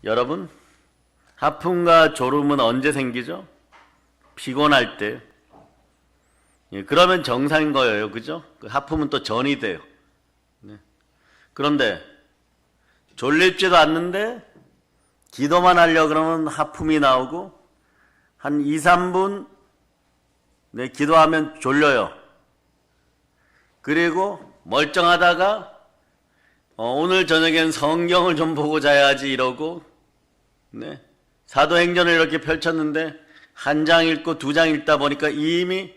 여러분, 하품과 졸음은 언제 생기죠? 피곤할 때. 그러면 정상인 거예요. 그죠? 그 하품은 또 전이 돼요. 네. 그런데 졸립지도 않는데 기도만 하려고 그러면 하품이 나오고 한 2, 3분 네, 기도하면 졸려요. 그리고 멀쩡하다가 오늘 저녁엔 성경을 좀 보고 자야지 이러고 네, 사도행전을 이렇게 펼쳤는데 한 장 읽고 2장 읽다 보니까 이미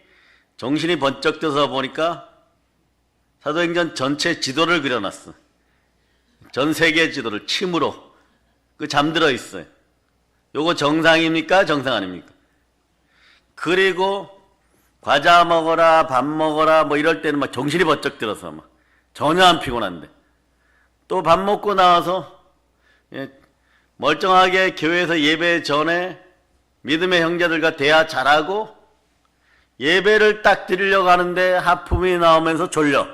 정신이 번쩍 들어서 보니까 사도행전 전체 지도를 그려놨어. 전 세계 지도를 침으로 그 잠들어 있어요. 요거 정상입니까? 정상 아닙니까? 그리고 과자 먹어라, 밥 먹어라, 뭐 이럴 때는 막 정신이 번쩍 들어서 막 전혀 안 피곤한데 또 밥 먹고 나와서 멀쩡하게 교회에서 예배 전에 믿음의 형제들과 대화 잘하고 예배를 딱 드리려고 하는데 하품이 나오면서 졸려.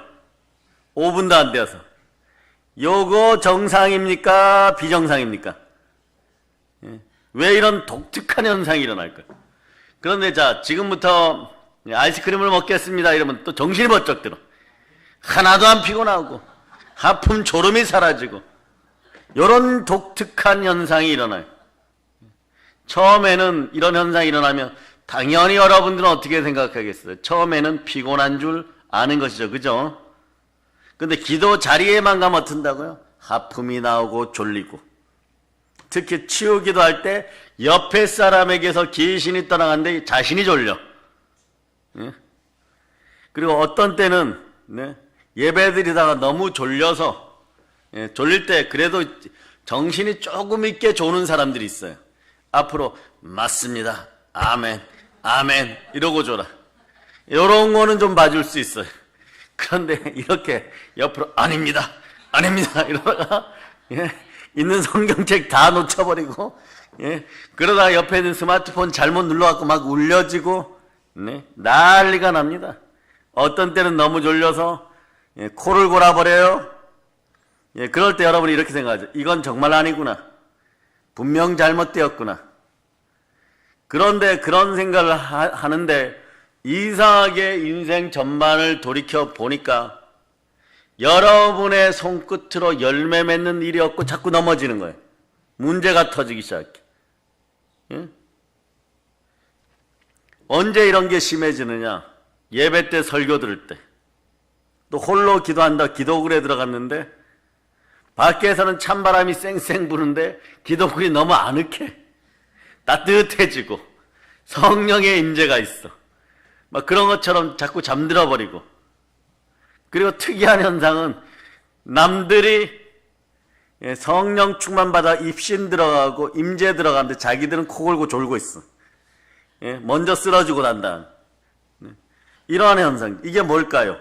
5분도 안 되어서. 요거 정상입니까? 비정상입니까? 왜 이런 독특한 현상이 일어날까요? 그런데 자, 지금부터 아이스크림을 먹겠습니다 이러면 또 정신이 번쩍 들어. 하나도 안 피곤하고 하품 졸음이 사라지고 이런 독특한 현상이 일어나요. 처음에는 이런 현상이 일어나면 당연히 여러분들은 어떻게 생각하겠어요? 처음에는 피곤한 줄 아는 것이죠. 그죠? 근데 기도 자리에만 가면 어쩐다고요? 하품이 나오고 졸리고 특히 치유기도 할 때 옆에 사람에게서 귀신이 떠나가는데 자신이 졸려. 그리고 어떤 때는 예배 드리다가 너무 졸려서 졸릴 때 그래도 정신이 조금 있게 조는 사람들이 있어요. 앞으로 맞습니다. 아멘. 아멘. 이러고 줘라. 이런 거는 좀 봐줄 수 있어요. 그런데 이렇게 옆으로 아닙니다. 아닙니다. 이러다가 있는 성경책 다 놓쳐버리고 그러다가 옆에 있는 스마트폰 잘못 눌러갖고 막 울려지고 난리가 납니다. 어떤 때는 너무 졸려서 코를 골아버려요. 그럴 때 여러분이 이렇게 생각하죠. 이건 정말 아니구나. 분명 잘못되었구나. 그런데 그런 생각을 하는데 이상하게 인생 전반을 돌이켜 보니까 여러분의 손끝으로 열매 맺는 일이 없고 자꾸 넘어지는 거예요. 문제가 터지기 시작해. 언제 이런 게 심해지느냐? 예배 때 설교 들을 때. 또 홀로 기도한다 기도굴에 들어갔는데 밖에서는 찬바람이 쌩쌩 부는데 기도굴이 너무 아늑해. 따뜻해지고 성령의 임재가 있어. 막 그런 것처럼 자꾸 잠들어 버리고. 그리고 특이한 현상은 남들이 성령 충만받아 입신 들어가고 임재 들어가는데 자기들은 코 골고 졸고 있어. 먼저 쓰러지고 난다. 이러한 현상. 이게 뭘까요?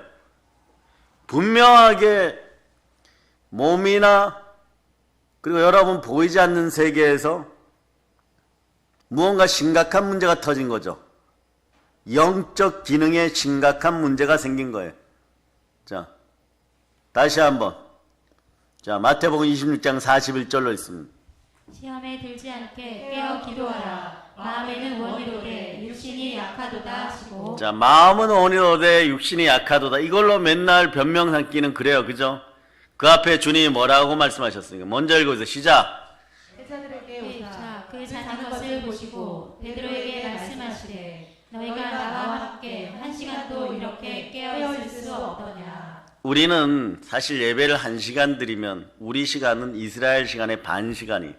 분명하게 몸이나 그리고 여러분 보이지 않는 세계에서 무언가 심각한 문제가 터진 거죠. 영적 기능에 심각한 문제가 생긴 거예요. 자, 다시 한번. 자, 마태복음 26장 41절로 있습니다. 시험에 들지 않게 깨어 기도하라. 마음에는 원이로되 육신이 약하도다 하시고. 자, 마음은 원이로되 육신이 약하도다. 이걸로 맨날 변명 삼기는 그래요. 그죠? 그 앞에 주님이 뭐라고 말씀하셨습니까? 먼저 읽어주세요. 시작. 제자들에게 오사 그 자는 것을 보시고 베드로에게 말씀하시되 너희가 나와 함께 1시간도 이렇게 깨어 있을 수 없더냐. 우리는 사실 예배를 1시간 드리면 우리 시간은 이스라엘 시간의 반 시간이.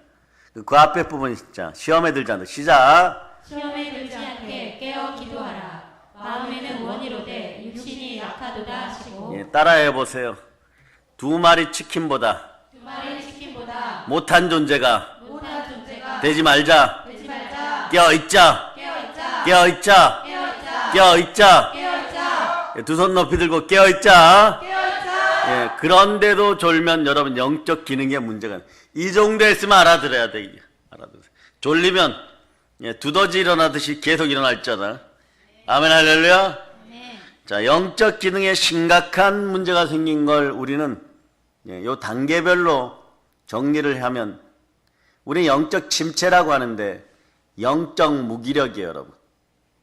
그 앞에 부분 진짜 시험에 들지 않는다. 시작. 시험에 들지 않게 깨어 기도하라. 마음에는 원이로되 육신이 약하도다 하시고. 따라해 보세요. 2마리 치킨보다 못한 존재가 되지 말자. 깨어있자. 깨어있자. 두 손 높이 들고 깨어있자. 그런데도 졸면 여러분 영적 기능에 문제가. 이 정도 했으면 알아들어야 돼. 알아들어요. 졸리면 두더지 일어나듯이 계속 일어날 자다. 아멘 할렐루야. 자, 영적 기능에 심각한 문제가 생긴 걸 우리는 요 단계별로 정리를 하면 우리 영적 침체라고 하는데 영적 무기력이에요, 여러분.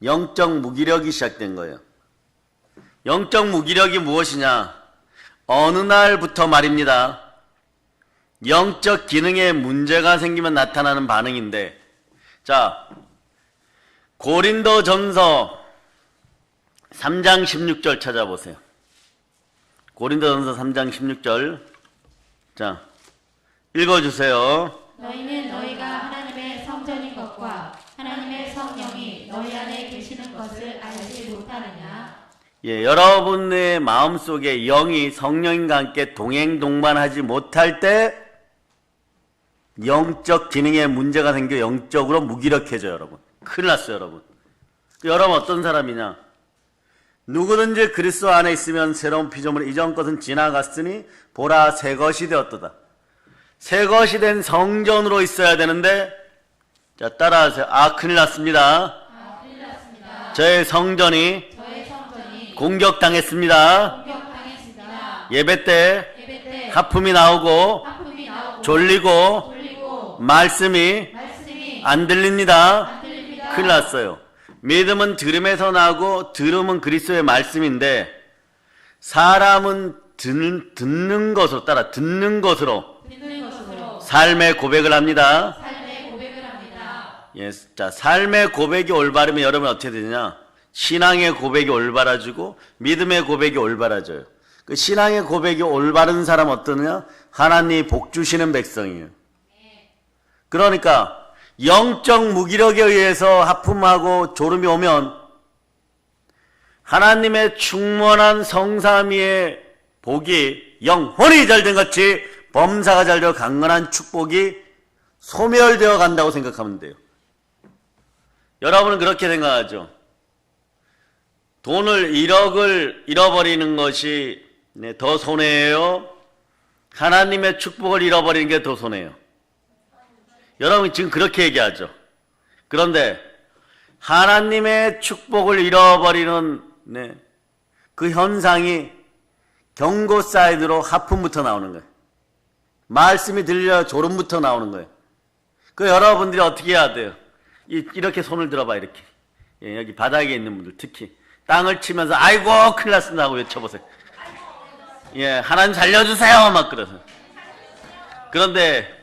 영적 무기력이 시작된 거예요. 영적 무기력이 무엇이냐? 어느 날부터 말입니다. 영적 기능에 문제가 생기면 나타나는 반응인데, 자, 고린도전서 3장 16절 찾아보세요. 고린도전서 3장 16절. 자, 읽어주세요. 너희는 너희가 하나님의 성전인 것과 하나님의 성령이 너희 안에 계시는 것을 알지 못하느냐? 예, 여러분의 마음속에 영이 성령님과 함께 동행동반하지 못할 때 영적 기능에 문제가 생겨 영적으로 무기력해져요, 여러분. 큰일 났어요, 여러분. 여러분 어떤 사람이냐? 누구든지 그리스도 안에 있으면 새로운 피조물, 이전 것은 지나갔으니 보라 새 것이 되었도다. 새 것이 된 성전으로 있어야 되는데, 자, 따라하세요. 큰일 났습니다. 큰일 났습니다. 저의 성전이 공격당했습니다. 예배 때 하품이 나오고 졸리고 말씀이 안 들립니다. 큰일 났어요. 믿음은 들음에서 나고 들음은 그리스도의 말씀인데 사람은 듣는 것으로 따라 듣는 것으로 삶의 고백을 합니다. 예, 자, 삶의 고백이 올바르면 여러분 어떻게 되느냐? 신앙의 고백이 올바라지고 믿음의 고백이 올바라져요. 그 신앙의 고백이 올바른 사람 어떠느냐? 하나님이 복 주시는 백성이에요. 그러니까 영적 무기력에 의해서 하품하고 졸음이 오면 하나님의 충만한 성삼위의 복이 영혼이 잘된 같이 범사가 잘되어 강건한 축복이 소멸되어 간다고 생각하면 돼요. 여러분은 그렇게 생각하죠? 돈을 1억을 잃어버리는 것이 더 손해예요? 하나님의 축복을 잃어버리는 게 더 손해예요? 여러분 지금 그렇게 얘기하죠. 그런데 하나님의 축복을 잃어버리는 그 현상이 경고 사이드로 하품부터 나오는 거예요. 말씀이 들려 졸음부터 나오는 거예요. 그 여러분들이 어떻게 해야 돼요? 이렇게 손을 들어봐, 이렇게. 예, 여기 바닥에 있는 분들 특히 땅을 치면서 아이고 큰일 났습니다 하고 외쳐보세요. 예, 하나님 살려주세요 막 그러세요. 그런데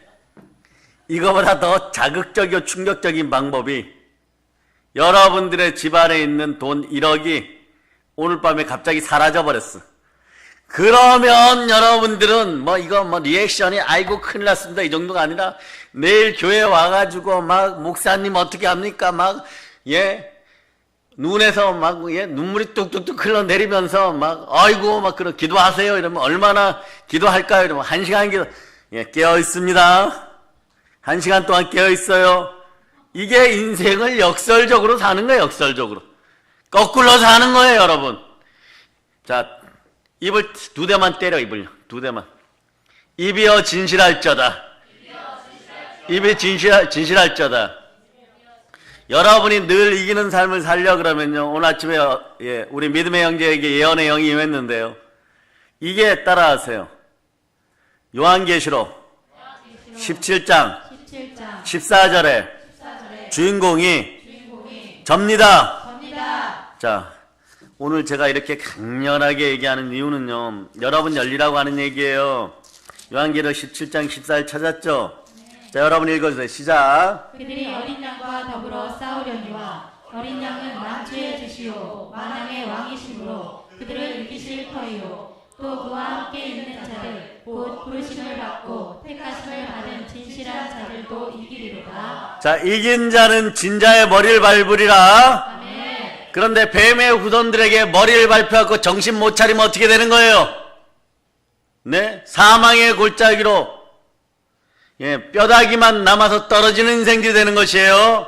이거보다 더 자극적이고 충격적인 방법이 여러분들의 집안에 있는 돈 1억이 오늘 밤에 갑자기 사라져버렸어. 그러면 여러분들은 이거 리액션이 아이고 큰일 났습니다 이 정도가 아니라 내일 교회 와가지고 막 목사님 어떻게 합니까 눈에서 눈물이 뚝뚝뚝 흘러내리면서 아이고 그런 기도하세요 이러면 얼마나 기도할까요? 이러면 1시간 기도 깨어 있습니다. 1시간 동안 깨어 있어요. 이게 인생을 역설적으로 사는 거예요. 역설적으로 거꾸로 사는 거예요, 여러분. 자, 입을 2대만 때려. 입을 2대만. 입이여 진실할저다. 입이 진실할저다. 여러분이 늘 이기는 삶을 살려 그러면요, 오늘 아침에 우리 믿음의 형제에게 예언의 영이 임했는데요, 이게 따라하세요. 요한계시록 17장 14절에 주인공이 접니다. 자, 오늘 제가 이렇게 강렬하게 얘기하는 이유는요, 여러분 열리라고 하는 얘기예요. 요한계시록 17장 14절 찾았죠? 자, 여러분 읽어주세요. 시작. 그들이 어린 양과 더불어 싸우려니와 어린 양은 만주의 주시오 만왕의 왕이심으로 그들을 이기실 터이요 또 그와 함께 있는 자들 곧 부르심을 받고 택하심을 받은 진실한 자들도 이기리로다. 자, 이긴 자는 진자의 머리를 밟으리라. 아멘. 그런데 뱀의 후손들에게 머리를 밟혀갖고 정신 못 차리면 어떻게 되는 거예요? 네? 사망의 골짜기로 뼈다귀만 남아서 떨어지는 인생들이 되는 것이에요.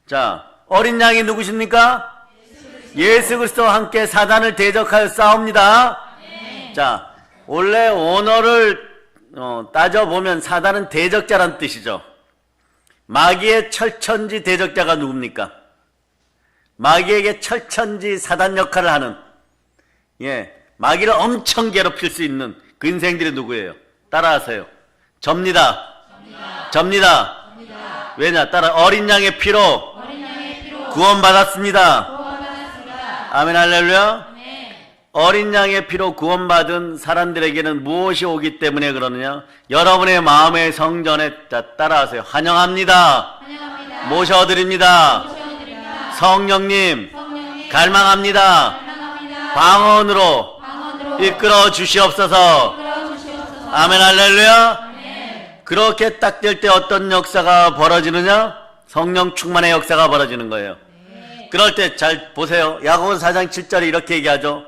자, 어린 양이 누구십니까? 예수 그리스도와 함께 사단을 대적하여 싸웁니다. 자, 원래 언어를 따져보면 사단은 대적자란 뜻이죠. 마귀의 철천지 대적자가 누굽니까? 마귀에게 철천지 사단 역할을 하는, 마귀를 엄청 괴롭힐 수 있는 그 인생들이 누구예요? 따라하세요. 접니다. 접니다. 왜냐? 따라 어린 양의 피로 어린 양의 피로 구원받았습니다. 구원받았습니다. 아멘 할렐루야. 아멘. 어린 양의 피로 구원받은 사람들에게는 무엇이 오기 때문에 그러느냐? 여러분의 마음의 성전에 따라하세요. 환영합니다. 환영합니다. 모셔드립니다. 모셔드립니다. 성령님 성령님 갈망합니다. 갈망합니다. 방언으로 방언으로 이끌어 주시옵소서. 이끌어 주시옵소서. 아멘 할렐루야. 아멘. 그렇게 딱 될 때 어떤 역사가 벌어지느냐? 성령 충만의 역사가 벌어지는 거예요. 그럴 때 잘 보세요. 야고보서 4장 7절에 이렇게 얘기하죠.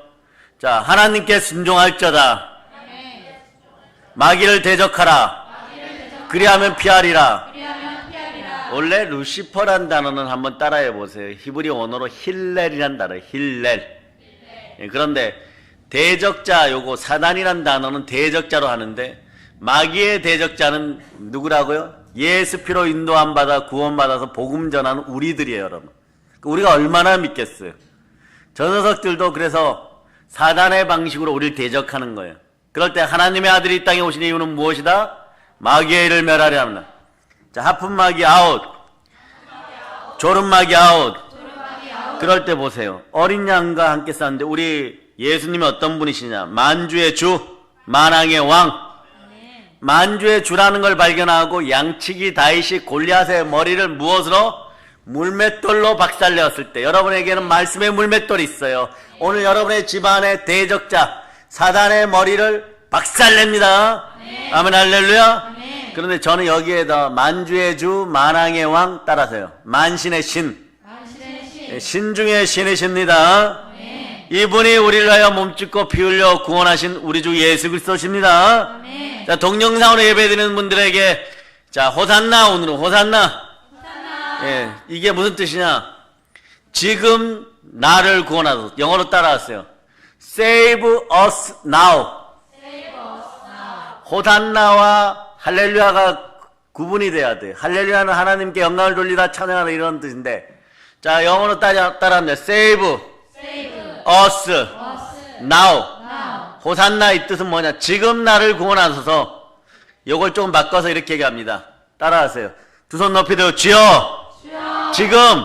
자, 하나님께 순종할저다. 마귀를 대적하라. 그리하면 피하리라. 그리하면 피하리라. 원래 루시퍼란 단어는 한번 따라해 보세요. 히브리 원어로 힐렐이란 단어, 힐렐. 예, 그런데 대적자, 요거 사단이란 단어는 대적자로 하는데 마귀의 대적자는 누구라고요? 예수 피로 인도함 받아 구원받아서 복음 전하는 우리들이에요, 여러분. 우리가 얼마나 믿겠어요? 저 녀석들도 그래서 사단의 방식으로 우리를 대적하는 거예요. 그럴 때 하나님의 아들이 이 땅에 오신 이유는 무엇이다? 마귀의 일을 멸하려 합니다. 자, 하품마귀 아웃, 조름마귀 아웃. 그럴 때 보세요. 어린 양과 함께 싸는데 우리 예수님이 어떤 분이시냐? 만주의 주, 만왕의 왕. 만주의 주라는 걸 발견하고 양치기 다윗이 골리앗의 머리를 무엇으로? 물맷돌로 박살내었을 때 여러분에게는 말씀의 물맷돌이 있어요. 오늘 여러분의 집안의 대적자 사단의 머리를 박살냅니다. 아멘 할렐루야. 그런데 저는 여기에다 만주의 주 만왕의 왕 따라서요. 만신의 신, 만신의 신. 신 중에 신이십니다. 이분이 우리를 위하여 몸짓고 피 흘려 구원하신 우리 주 예수 그리스도십니다. 아멘. 자, 동영상으로 예배드리는 분들에게 자, 호산나, 오늘은 호산나. 예, 이게 무슨 뜻이냐? 지금 나를 구원하소서. 영어로 따라하세요. Save us now. 호산나와 할렐루야가 구분이 돼야 돼요. 할렐루야는 하나님께 영광을 돌리다 찬양하다 이런 뜻인데, 자, 영어로 따라합니다. Save us now. 호산나 이 뜻은 뭐냐? 지금 나를 구원하소서. 요걸 조금 바꿔서 이렇게 얘기합니다. 따라하세요. 두 손 높이 들어 주여. 지금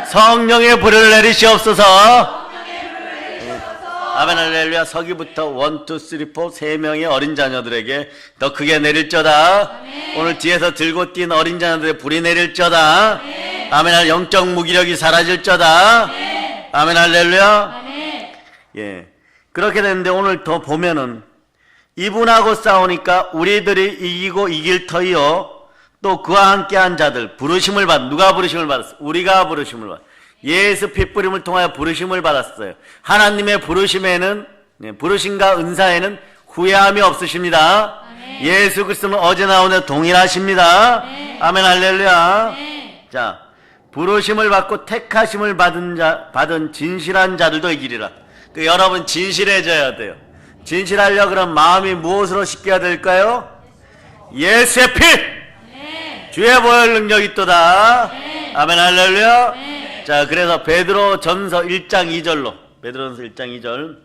성령의 불을 내리시옵소서. 아멘 할렐루야. 서기부터 1, 2, 3, 4 세 명의 어린 자녀들에게 더 크게 내릴저다. 오늘 뒤에서 들고 뛴 어린 자녀들의 불이 내릴저다. 아멘 할렐루야. 영적 무기력이 사라질저다. 아멘 할렐루야. 예, 그렇게 되는데 오늘 더 보면은 이분하고 싸우니까 우리들이 이기고 이길 터이요 또 그와 함께한 자들 부르심을 받. 누가 부르심을 받았어? 우리가 부르심을 받. 예수 핏부림을 통하여 부르심을 받았어요. 하나님의 부르심에는 부르심과 은사에는 후회함이 없으십니다. 아멘. 예수 그리스도는 어제나 오늘 동일하십니다. 아멘, 아멘 할렐루야. 아멘. 자, 부르심을 받고 택하심을 받은 진실한 자들도 이기리라. 그 여러분 진실해져야 돼요. 진실하려 그러면 마음이 무엇으로 씻겨야 될까요? 예수의 피! 주의 보혈 능력이 있도다. 아멘 할렐루야. 자, 그래서 베드로 전서 1장 2절로 베드로전서 1장 2절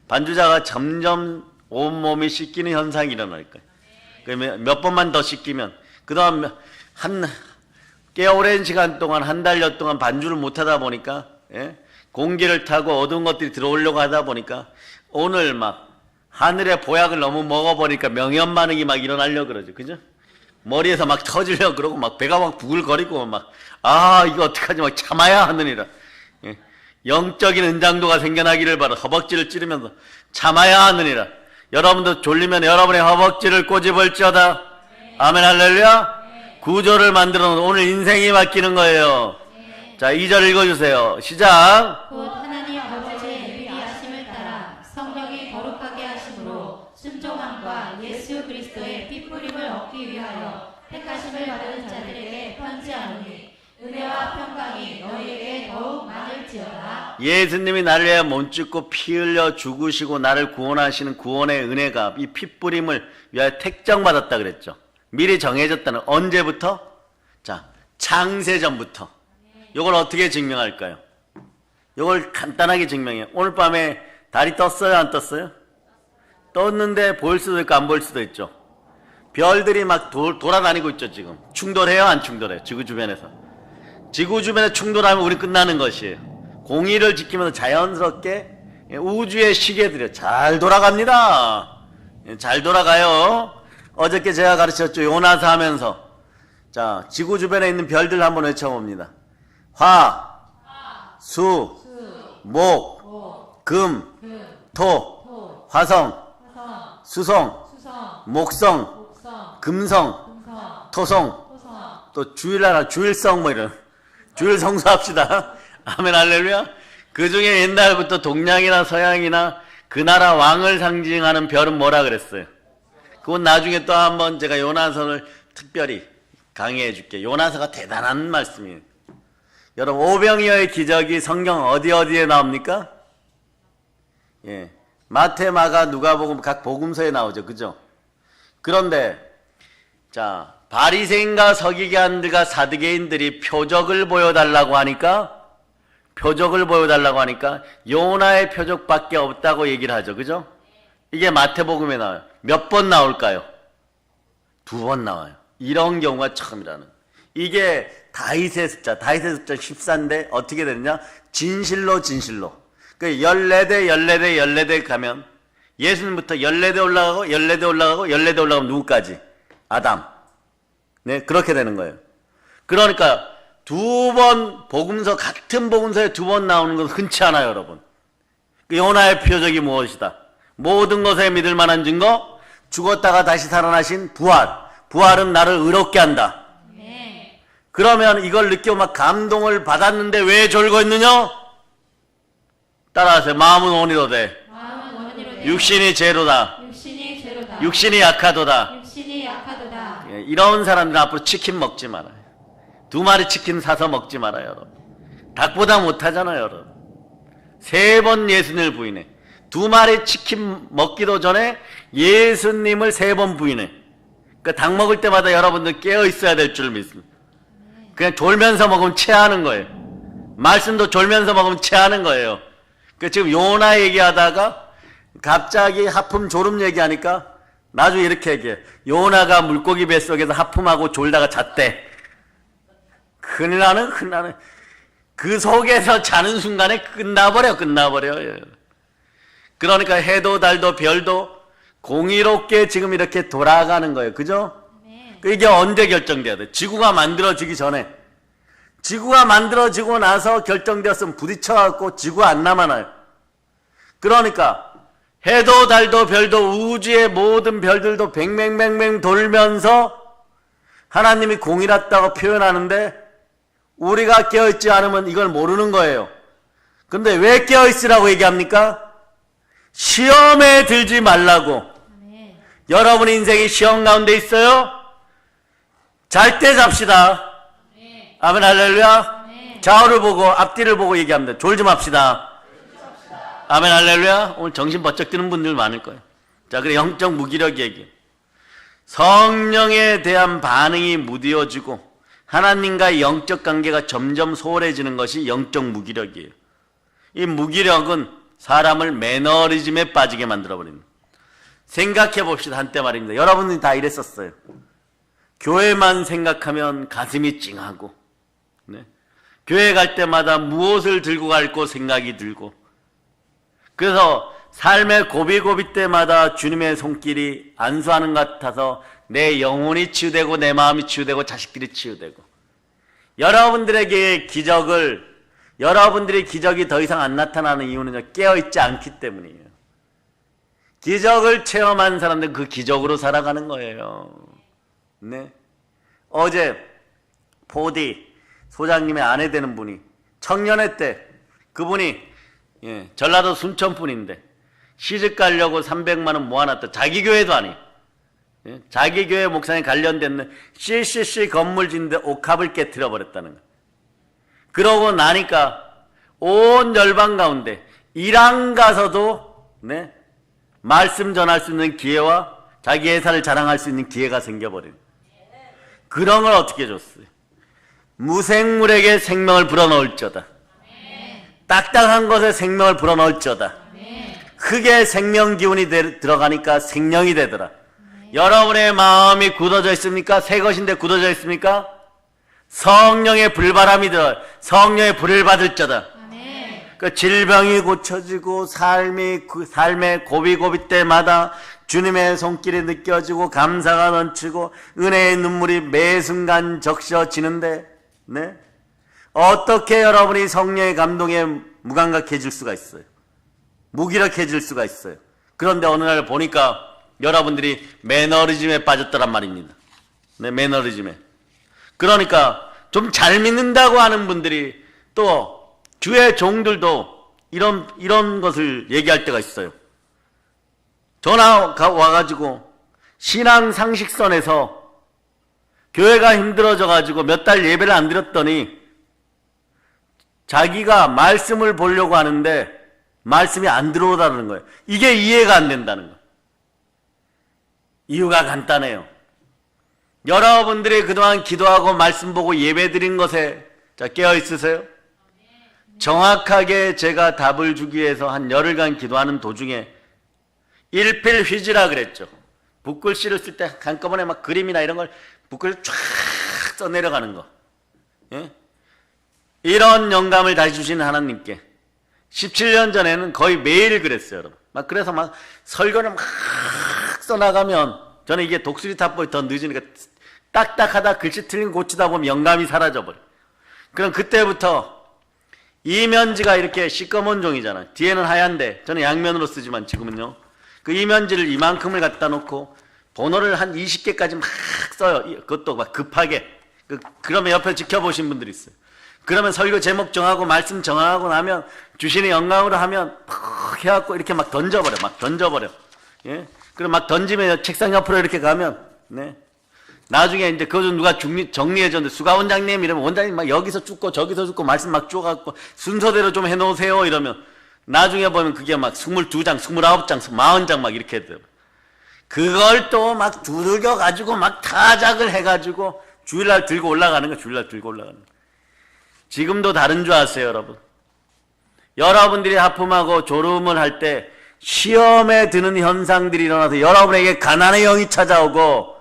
반주자가 점점 온몸이 씻기는 현상이 일어날 거예요. 그러면 몇 번만 더 씻기면 그 다음 꽤 오랜 시간 동안 한 달여 동안 반주를 못하다 보니까 공기를 타고 어두운 것들이 들어오려고 하다 보니까 오늘 막 하늘의 보약을 너무 먹어버리니까 명현 반응이 막 일어나려고 그러죠. 그죠? 머리에서 막 터지려고 그러고 막 배가 막 부글거리고 막 이거 어떡하지 막 참아야 하느니라. 영적인 은장도가 생겨나기를 바라. 허벅지를 찌르면서 참아야 하느니라. 여러분도 졸리면 여러분의 허벅지를 꼬집을지어다. 아멘 할렐루야. 구조를 만들어 놓은 오늘 인생이 바뀌는 거예요. 자, 2절 읽어주세요. 시작. 곧 하나님 아버지의 예비하심을 따라 성령이 거룩하게 하심으로 순종함과 예수 그리스도의 핏부림을 얻기 위하여 택하심을 받은 자들에게 편지하노니 은혜와 평강이 너희에게 더욱 많을지어다. 예수님이 나를 위해 몸짓고 피 흘려 죽으시고 나를 구원하시는 구원의 은혜가 이 핏부림을 위하여 택정받았다 그랬죠. 미리 정해졌다는 언제부터? 자, 창세전부터. 이걸 어떻게 증명할까요? 이걸 간단하게 증명해요. 오늘 밤에 달이 떴어요, 안 떴어요? 떴는데 보일 수도 있고 안 보일 수도 있죠. 별들이 막 돌아다니고 있죠. 지금 충돌해요, 안 충돌해요? 지구 주변에서. 지구 주변에 충돌하면 우리 끝나는 것이에요. 공의를 지키면서 자연스럽게 우주의 시계들이 잘 돌아갑니다. 잘 돌아가요. 어저께 제가 가르쳤죠. 요나서 하면서. 자, 지구 주변에 있는 별들 한번 외쳐봅니다. 화, 수, 목, 금, 토, 화성, 수성, 목성, 금성, 토성, 또 주일날 주일성 뭐 이런 주일 성수합시다. 아멘 할렐루야. 그 중에 옛날부터 동양이나 서양이나 그 나라 왕을 상징하는 별은 뭐라 그랬어요? 그건 나중에 또 한번 제가 요나서를 특별히 강의해 줄게요. 요나서가 대단한 말씀이에요. 여러분, 오병이어의 기적이 성경 어디에 나옵니까? 예, 마태, 마가, 누가복음 각 복음서에 나오죠. 그죠? 그런데 자, 바리새인과 서기관들과 사두개인들이 표적을 보여달라고 하니까 요나의 표적밖에 없다고 얘기를 하죠. 그죠? 이게 마태복음에 나와요. 몇 번 나올까요? 2번 나와요. 이런 경우가 처음이라는. 이게 다윗의 숫자 14인데 어떻게 되느냐? 진실로. 그 14대 가면 예수님부터 14대 올라가고 누구까지? 아담. 네, 그렇게 되는 거예요. 그러니까 2번 복음서, 같은 복음서에 2번 나오는 건 흔치 않아요, 여러분. 그 요나의 표적이 무엇이다? 모든 것에 믿을 만한 증거, 죽었다가 다시 살아나신 부활은 나를 의롭게 한다. 그러면 이걸 느끼고 막 감동을 받았는데 왜 졸고 있느냐? 따라하세요. 마음은 원이로되 육신이 죄로다. 육신이 약하도다. 예, 이런 사람들은 앞으로 치킨 먹지 말아요. 2마리 치킨 사서 먹지 말아요, 여러분. 닭보다 못하잖아요, 여러분. 3번 예수님을 부인해. 2마리 치킨 먹기도 전에 예수님을 3번 부인해. 그러니까 닭 먹을 때마다 여러분들 깨어 있어야 될 줄 믿습니다. 그냥 졸면서 먹으면 체하는 거예요. 말씀도 졸면서 먹으면 체하는 거예요. 그 지금 요나 얘기하다가 갑자기 하품 졸음 얘기하니까 나중에 이렇게 얘기해. 요나가 물고기 뱃속에서 하품하고 졸다가 잤대. 큰일 나는. 그 속에서 자는 순간에 끝나버려. 그러니까 해도 달도 별도 공의롭게 지금 이렇게 돌아가는 거예요. 그죠? 이게 언제 결정돼야 돼? 지구가 만들어지기 전에. 지구가 만들어지고 나서 결정되었으면 부딪혀갖고 지구가 안 남아나요. 그러니까 해도 달도 별도 우주의 모든 별들도 뱅뱅뱅뱅 돌면서 하나님이 공의롭다고 표현하는데 우리가 깨어있지 않으면 이걸 모르는 거예요. 근데 왜 깨어있으라고 얘기합니까? 시험에 들지 말라고. 여러분 인생이 시험 가운데 있어요? 잘 때 잡시다. 아멘 할렐루야. 좌우를 보고 앞뒤를 보고 얘기합니다. 졸지 맙시다. 아멘 할렐루야. 오늘 정신 번쩍 드는 분들 많을 거예요. 자, 그래 영적 무기력 얘기. 성령에 대한 반응이 무뎌지고 하나님과의 영적 관계가 점점 소홀해지는 것이 영적 무기력이에요. 이 무기력은 사람을 매너리즘에 빠지게 만들어버립니다. 생각해 봅시다. 한때 말입니다. 여러분들이 다 이랬었어요. 교회만 생각하면 가슴이 찡하고, 네. 교회 갈 때마다 무엇을 들고 갈고 생각이 들고, 그래서 삶의 고비고비 때마다 주님의 손길이 안수하는 것 같아서 내 영혼이 치유되고 내 마음이 치유되고 자식들이 치유되고, 여러분들이 기적이 더 이상 안 나타나는 이유는 깨어있지 않기 때문이에요. 기적을 체험한 사람들은 그 기적으로 살아가는 거예요. 네. 어제 포디 소장님의 아내 되는 분이 청년회 때 그분이 전라도 순천 분인데 시집 가려고 300만 원 모아놨다. 자기 교회도 아니에요. 자기 교회 목사님 관련된 CCC 건물 짓는데 옥합을 깨트려 버렸다는 거예요. 그러고 나니까 온 열방 가운데 일안 가서도 말씀 전할 수 있는 기회와 자기 회사를 자랑할 수 있는 기회가 생겨버려요. 그런 걸 어떻게 줬어요? 무생물에게 생명을 불어넣을지어다. 딱딱한 것에 생명을 불어넣을지어다. 흙에 생명 기운이 들어가니까 생명이 되더라. 여러분의 마음이 굳어져 있습니까? 새 것인데 굳어져 있습니까? 성령의 불바람이 들어 성령의 불을 받을 자다. 그 질병이 고쳐지고 삶의 고비고비 때마다 주님의 손길이 느껴지고 감사가 넘치고 은혜의 눈물이 매 순간 적셔지는데, 네? 어떻게 여러분이 성령의 감동에 무감각해질 수가 있어요? 무기력해질 수가 있어요. 그런데 어느 날 보니까 여러분들이 매너리즘에 빠졌더란 말입니다. 네, 매너리즘에. 그러니까 좀 잘 믿는다고 하는 분들이 또 주의 종들도 이런 것을 얘기할 때가 있어요. 전화 와가지고 신앙 상식선에서 교회가 힘들어져가지고 몇 달 예배를 안 드렸더니 자기가 말씀을 보려고 하는데 말씀이 안 들어오다는 거예요. 이게 이해가 안 된다는 거예요. 이유가 간단해요. 여러분들이 그동안 기도하고 말씀 보고 예배 드린 것에 깨어 있으세요? 정확하게 제가 답을 주기 위해서 한 열흘간 기도하는 도중에 일필휘지라 그랬죠. 붓글씨를 쓸 때 한꺼번에 막 그림이나 이런 걸 붓글을 쫙 써내려가는 거. 예? 이런 영감을 다시 주시는 하나님께 17년 전에는 거의 매일 그랬어요, 여러분. 막 그래서 막 설교를 막 써나가면 저는 이게 독수리 탑보이 더 늦으니까 딱딱하다 글씨 틀린 거 고치다 보면 영감이 사라져버려. 그럼 그때부터 이면지가 이렇게 시꺼먼 종이잖아요. 뒤에는 하얀데 저는 양면으로 쓰지만 지금은요. 그 이면지를 이만큼을 갖다 놓고 번호를 한 20개까지 막 써요. 그것도 막 급하게. 그러면 옆에 지켜보신 분들이 있어요. 그러면 설교 제목 정하고 말씀 정하고 나면 주시는 영감으로 하면 퍽 해갖고 이렇게 막 던져버려. 예? 그럼 막 던지면 책상 옆으로 이렇게 가면, 네. 나중에 이제 그거 좀 누가 정리해줬는데 수가 원장님 이러면 원장님 막 여기서 죽고 저기서 죽고 말씀 막 쪼갖고 순서대로 좀 해놓으세요 이러면 나중에 보면 그게 막 22장, 29장, 40장 막 이렇게 돼요. 그걸 또 막 두들겨가지고 막 타작을 해가지고 주일날 들고 올라가는 거, 주일날 들고 올라가는 거. 지금도 다른 줄 아세요, 여러분? 여러분들이 하품하고 졸음을 할 때 시험에 드는 현상들이 일어나서 여러분에게 가난의 영이 찾아오고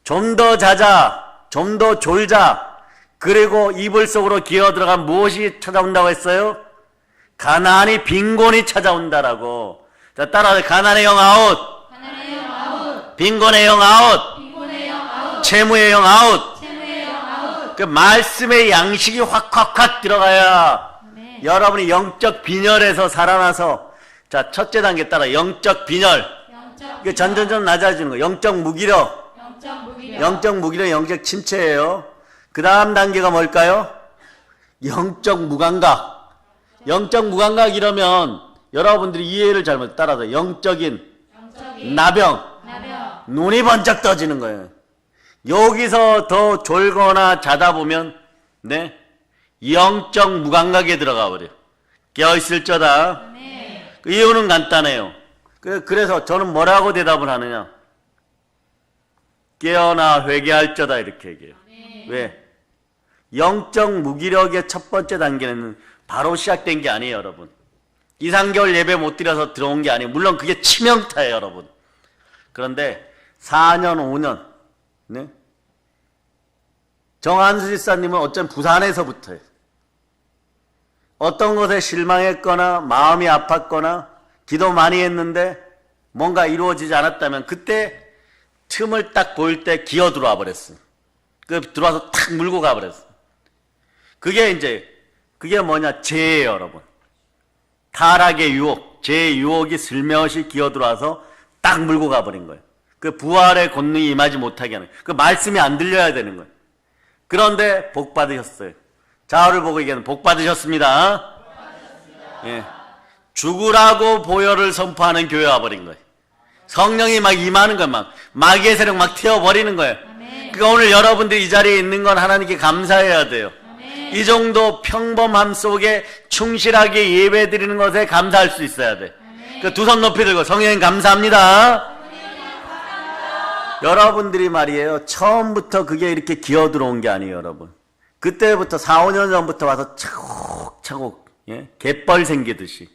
좀 더 자자, 좀 더 졸자, 그리고 이불 속으로 기어 들어간 무엇이 찾아온다고 했어요? 가난이 빈곤이 찾아온다라고. 자, 따라하세요. 가난의 영 아웃. 가난의 영 아웃. 빈곤의 영 아웃. 빈곤의 영 아웃. 채무의 영 아웃. 채무의 영 아웃. 그 말씀의 양식이 확 들어가야 아멘. 여러분이 영적 빈혈에서 살아나서, 자, 첫째 단계 따라 영적 빈혈. 이게 점점 낮아지는 거예요. 영적 무기력. 영적 무기력, 영적 침체예요. 그 다음 단계가 뭘까요? 영적 무감각. 영적 무감각 이러면 여러분들이 이해를 잘못 따라서 영적인 나병. 눈이 번쩍 떠지는 거예요. 여기서 더 졸거나 자다 보면, 네, 영적 무감각에 들어가 버려요. 깨어있을 적다. 그 이유는 간단해요. 그래서 저는 뭐라고 대답을 하느냐? 깨어나 회개할 적다 이렇게 얘기해요. 왜? 영적 무기력의 첫 번째 단계는 바로 시작된 게 아니에요, 여러분. 2, 3개월 예배 못 드려서 들어온 게 아니에요. 물론 그게 치명타예요, 여러분. 그런데 4년, 5년, 네? 정한수 집사님은 어쩜 부산에서부터예요. 어떤 것에 실망했거나 마음이 아팠거나 기도 많이 했는데 뭔가 이루어지지 않았다면 그때 틈을 딱 보일 때 기어 들어와 버렸어. 들어와서 탁 물고 가버렸어. 그게 뭐냐? 죄예요, 여러분. 타락의 유혹, 죄의 유혹이 슬며시 기어 들어와서 딱 물고 가버린 거예요. 그 부활의 권능이 임하지 못하게 하는, 그 말씀이 안 들려야 되는 거예요. 그런데 복 받으셨어요. 자오를 보고 얘기하는 복 받으셨습니다. 예. 죽으라고 보혈을 선포하는 교회 와버린 거예요. 성령이 막 임하는 거예요. 마귀의 세력 막 태워버리는 거예요. 그러니까 오늘 여러분들이 이 자리에 있는 건 하나님께 감사해야 돼요. 이 정도 평범함 속에 충실하게 예배 드리는 것에 감사할 수 있어야 돼. 그 두 손 높이 들고 성령님 감사합니다. 여러분들이 말이에요. 처음부터 그게 이렇게 기어 들어온 게 아니에요, 여러분. 그때부터 4, 5년 전부터 와서 차곡차곡, 예? 갯벌 생기듯이.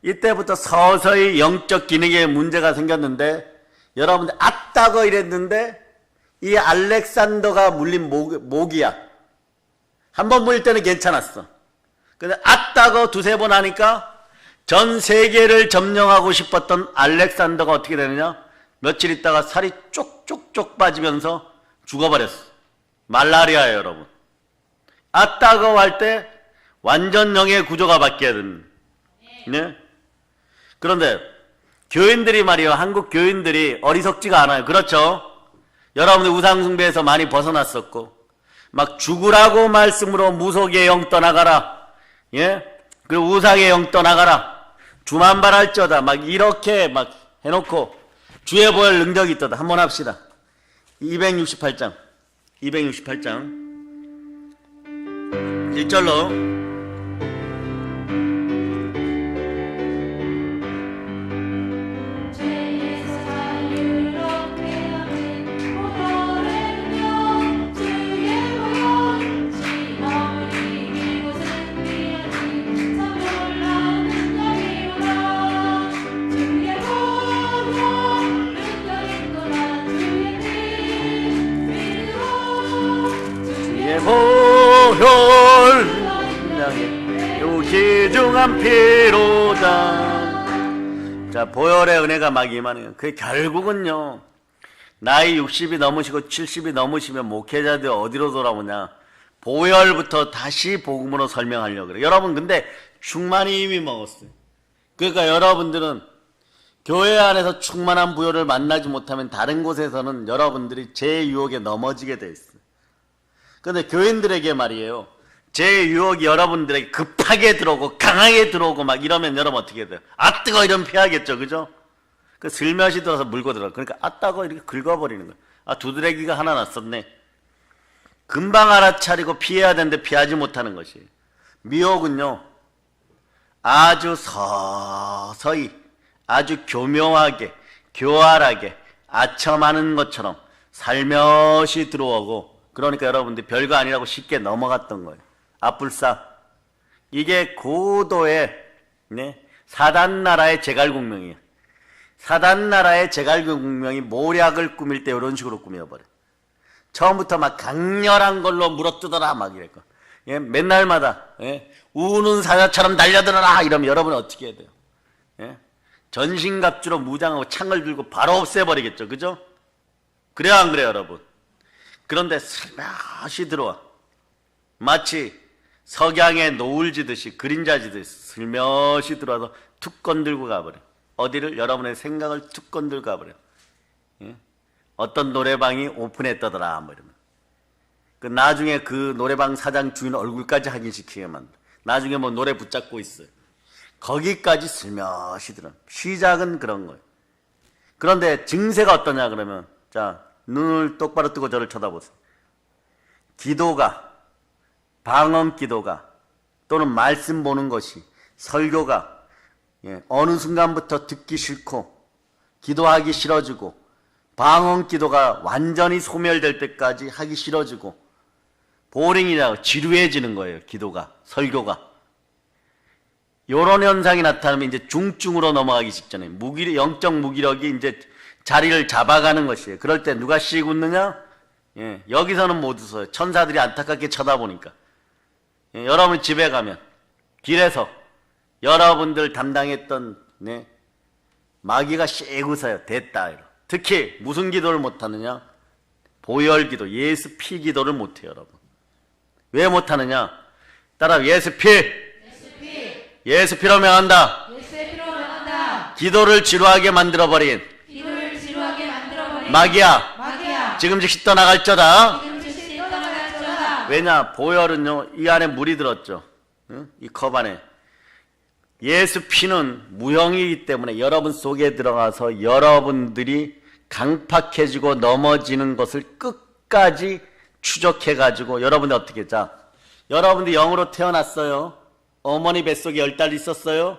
이때부터 서서히 영적 기능에 문제가 생겼는데 여러분들 아따거 이랬는데 이 알렉산더가 물린 모기야. 한 번 물릴 때는 괜찮았어. 근데 아따거 두세 번 하니까 전 세계를 점령하고 싶었던 알렉산더가 어떻게 되느냐? 며칠 있다가 살이 쪽쪽쪽 빠지면서 죽어버렸어. 말라리아예요, 여러분. 아따거 할 때 완전 영의 구조가 바뀌어야 됩니다. 네? 그런데 교인들이 말이요, 한국 교인들이 어리석지가 않아요. 그렇죠? 여러분들 우상숭배에서 많이 벗어났었고 막 죽으라고 말씀으로 무속의 영 떠나가라, 예? 그리고 우상의 영 떠나가라, 주만발할지어다, 막 이렇게 막 해놓고 주의 보혈 능력이 있다다. 한번 합시다. 268장 1절로 보혈 유기중한 피로다. 자, 보혈의 은혜가 막 임하는, 그게 결국은요, 나이 60이 넘으시고 70이 넘으시면 목회자들 어디로 돌아오냐? 보혈부터 다시 복음으로 설명하려고 그래요. 여러분, 근데 충만히 이미 먹었어요. 그러니까 여러분들은 교회 안에서 충만한 보혈을 만나지 못하면 다른 곳에서는 여러분들이 제 유혹에 넘어지게 돼 있어요. 근데 교인들에게 말이에요, 제 유혹이 여러분들에게 급하게 들어오고 강하게 들어오고 막 이러면 여러분 어떻게 돼요? 아 뜨거 이러면 피하겠죠, 그죠? 그 슬며시 들어서 물고 들어가. 그러니까 아 따고 이렇게 긁어버리는 거예요. 아 두드레기가 하나 났었네. 금방 알아차리고 피해야 되는데 피하지 못하는 것이에요. 미혹은요, 아주 서서히, 아주 교묘하게, 교활하게, 아첨하는 것처럼 살며시 들어오고, 그러니까 여러분들 별거 아니라고 쉽게 넘어갔던 거예요. 아뿔싸. 이게 고도의, 네, 사단나라의 제갈공명이에요. 사단나라의 제갈공명이 모략을 꾸밀 때 이런 식으로 꾸며버려요. 처음부터 막 강렬한 걸로 물어뜯어라 막 이랬고, 예, 맨날마다, 예, 우는 사자처럼 달려들어라 이러면 여러분은 어떻게 해야 돼요? 예? 전신갑주로 무장하고 창을 들고 바로 없애버리겠죠, 그죠? 그래요 안 그래요 여러분? 그런데 슬며시 들어와. 마치 석양에 노을 지듯이, 그림자 지듯이 슬며시 들어와서 툭 건들고 가버려. 어디를? 여러분의 생각을 툭 건들고 가버려. 예? 어떤 노래방이 오픈했다더라 뭐 이러면 그 나중에 그 노래방 사장 주인 얼굴까지 확인시키게 만들어. 나중에 뭐 노래 붙잡고 있어요. 거기까지 슬며시 들어. 시작은 그런 거예요. 그런데 증세가 어떠냐 그러면, 자, 눈을 똑바로 뜨고 저를 쳐다보세요. 기도가, 방언 기도가, 또는 말씀 보는 것이, 설교가, 예, 어느 순간부터 듣기 싫고 기도하기 싫어지고 방언 기도가 완전히 소멸될 때까지 하기 싫어지고 보링이라고 지루해지는 거예요. 기도가, 설교가. 이런 현상이 나타나면 이제 중증으로 넘어가기 직전에 영적 무기력이 이제 자리를 잡아가는 것이에요. 그럴 때 누가 씩 웃느냐? 예, 여기서는 못 웃어요. 천사들이 안타깝게 쳐다보니까. 예, 여러분 집에 가면 길에서 여러분들 담당했던, 네, 마귀가 씩 웃어요. 됐다. 이러. 특히 무슨 기도를 못하느냐? 보혈 기도, 예수 피 기도를 못해요. 여러분. 왜 못하느냐? 따라 예수 피. 예수 피로 명한다. 기도를 지루하게 만들어버린 마귀야. 지금 즉시 떠나갈저다. 왜냐? 보혈은요, 이 안에 물이 들었죠. 응? 이 컵 안에. 예수 피는 무형이기 때문에 여러분 속에 들어가서 여러분들이 강팍해지고 넘어지는 것을 끝까지 추적해가지고 여러분들 어떻게, 자, 여러분들 영으로 태어났어요. 어머니 뱃속에 10달 있었어요.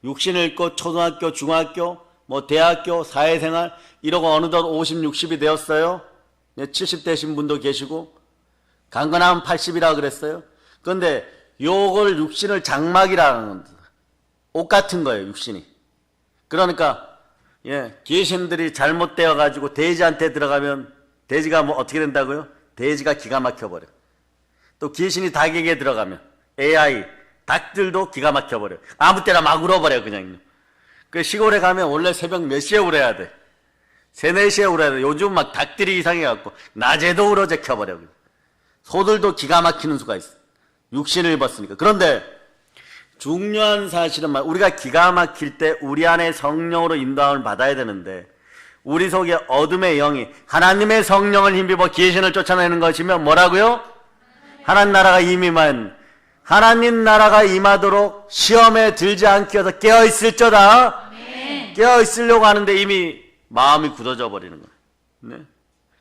육신을 입고 초등학교, 중학교, 뭐 대학교, 사회생활 이러고 어느덧 50, 60이 되었어요. 70 되신 분도 계시고 강건하면 80이라 그랬어요. 그런데 요걸 육신을 장막이라는 옷 같은 거예요. 육신이. 그러니까 귀신들이 잘못되어 가지고 돼지한테 들어가면 돼지가 뭐 어떻게 된다고요? 돼지가 기가 막혀버려. 또 귀신이 닭에게 들어가면 AI 닭들도 기가 막혀버려. 아무 때나 막 울어버려 그냥. 그 시골에 가면 원래 새벽 몇 시에 울어야 돼? 3, 4시에 울어야 돼. 요즘 막 닭들이 이상해갖고 낮에도 울어제켜버려. 소들도 기가 막히는 수가 있어. 육신을 입었으니까. 그런데 중요한 사실은 우리가 기가 막힐 때 우리 안에 성령으로 인도함을 받아야 되는데 우리 속에 어둠의 영이 하나님의 성령을 힘입어 귀신을 쫓아내는 것이면 뭐라고요? 하나님 나라가 하나님 나라가 임하도록 시험에 들지 않게 해서 깨어있을저다. 깨어있으려고 하는데 이미 마음이 굳어져 버리는 거예요. 네?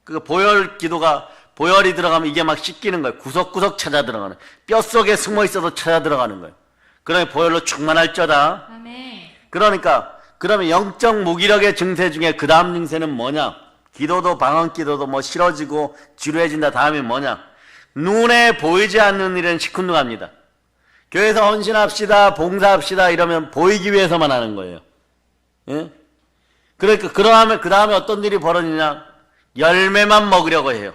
그 보혈이 들어가면 이게 막 씻기는 거예요. 구석구석 찾아 들어가는, 뼛속에 숨어 있어도 찾아 들어가는 거예요. 그러니 보혈로 충만할저다. 그러니까 그러면 영적 무기력의 증세 중에 그 다음 증세는 뭐냐? 기도도 방언 기도도 뭐 싫어지고 지루해진다. 다음이 뭐냐? 눈에 보이지 않는 일은 시큰둥합니다. 교회에서 헌신합시다, 봉사합시다 이러면 보이기 위해서만 하는 거예요. 예? 그러니까 그러면 그 다음에 어떤 일이 벌어지냐? 열매만 먹으려고 해요.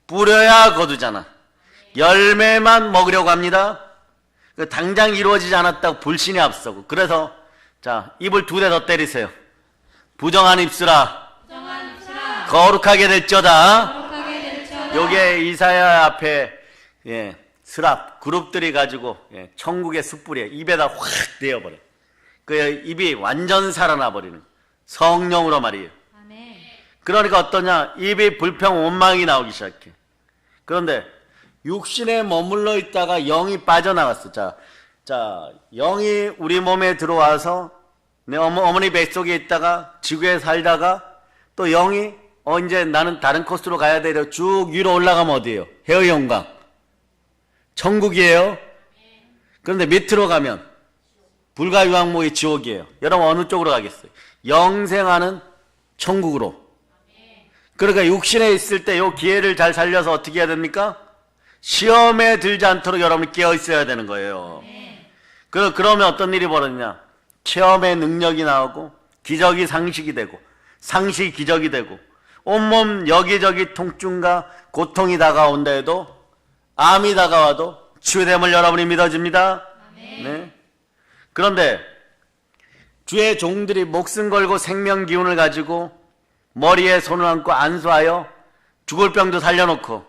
뿌려야 거두잖아. 열매만 먹으려고 합니다. 당장 이루어지지 않았다고 불신이 앞서고. 그래서 자, 입을 2대 더 때리세요. 부정한 입술아, 거룩하게 될저다. 요게 이사야 앞에 스랍 그룹들이 가지고 천국의 숯불이에요. 입에다 확 내어버려. 그 입이 완전 살아나 버리는 성령으로 말이에요. 그러니까 어떠냐? 입이 불평 원망이 나오기 시작해. 그런데 육신에 머물러 있다가 영이 빠져나갔어. 자, 영이 우리 몸에 들어와서 내 어머니 뱃속에 있다가 지구에 살다가 또 영이 이제 나는 다른 코스로 가야 되려 쭉 위로 올라가면 어디예요? 해의영광. 천국이에요. 그런데 밑으로 가면 불가유황목이 지옥이에요. 여러분 어느 쪽으로 가겠어요? 영생하는 천국으로. 그러니까 육신에 있을 때 이 기회를 잘 살려서 어떻게 해야 됩니까? 시험에 들지 않도록 여러분이 깨어 있어야 되는 거예요. 그러면 어떤 일이 벌어지냐? 체험의 능력이 나오고 기적이 상식이 되고 상식이 기적이 되고 온몸 여기저기 통증과 고통이 다가온다 해도 암이 다가와도 치유됨을 여러분이 믿어집니다. 네. 그런데 주의 종들이 목숨 걸고 생명 기운을 가지고 머리에 손을 얹고 안수하여 죽을 병도 살려놓고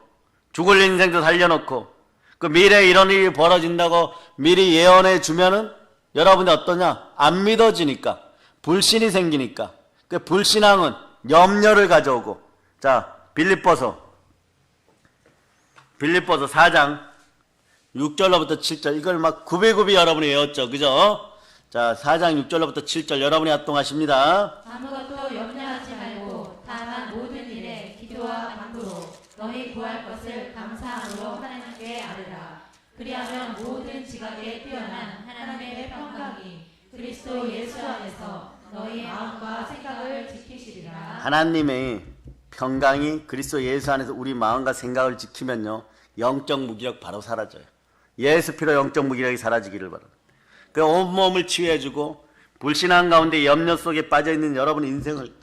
죽을 인생도 살려놓고 그 미래에 이런 일이 벌어진다고 미리 예언해 주면은 여러분이 어떠냐? 안 믿어지니까 불신이 생기니까 그 불신앙은 염려를 가져오고. 자, 빌립보서 4장 6절로부터 7절 이걸 막 구비구비 여러분이 외웠죠. 그죠? 자, 4장 6절로부터 7절 여러분이 합동하십니다. 아무것도 염려하지 말고 다만 모든 일에 기도와 간구로 너희 구할 것을 감사함으로 하나님께 아뢰라. 그리하면 모든 지각에 뛰어난 하나님의 평강이 그리스도 예수 안에서 너희 마음과 생각을 지키시리라. 하나님의 평강이 그리스도 예수 안에서 우리 마음과 생각을 지키면요 영적 무기력 바로 사라져요. 예수 피로 영적 무기력이 사라지기를 바랍니다. 그 온몸을 치유해주고 불신앙 가운데 염려 속에 빠져있는 여러분 인생을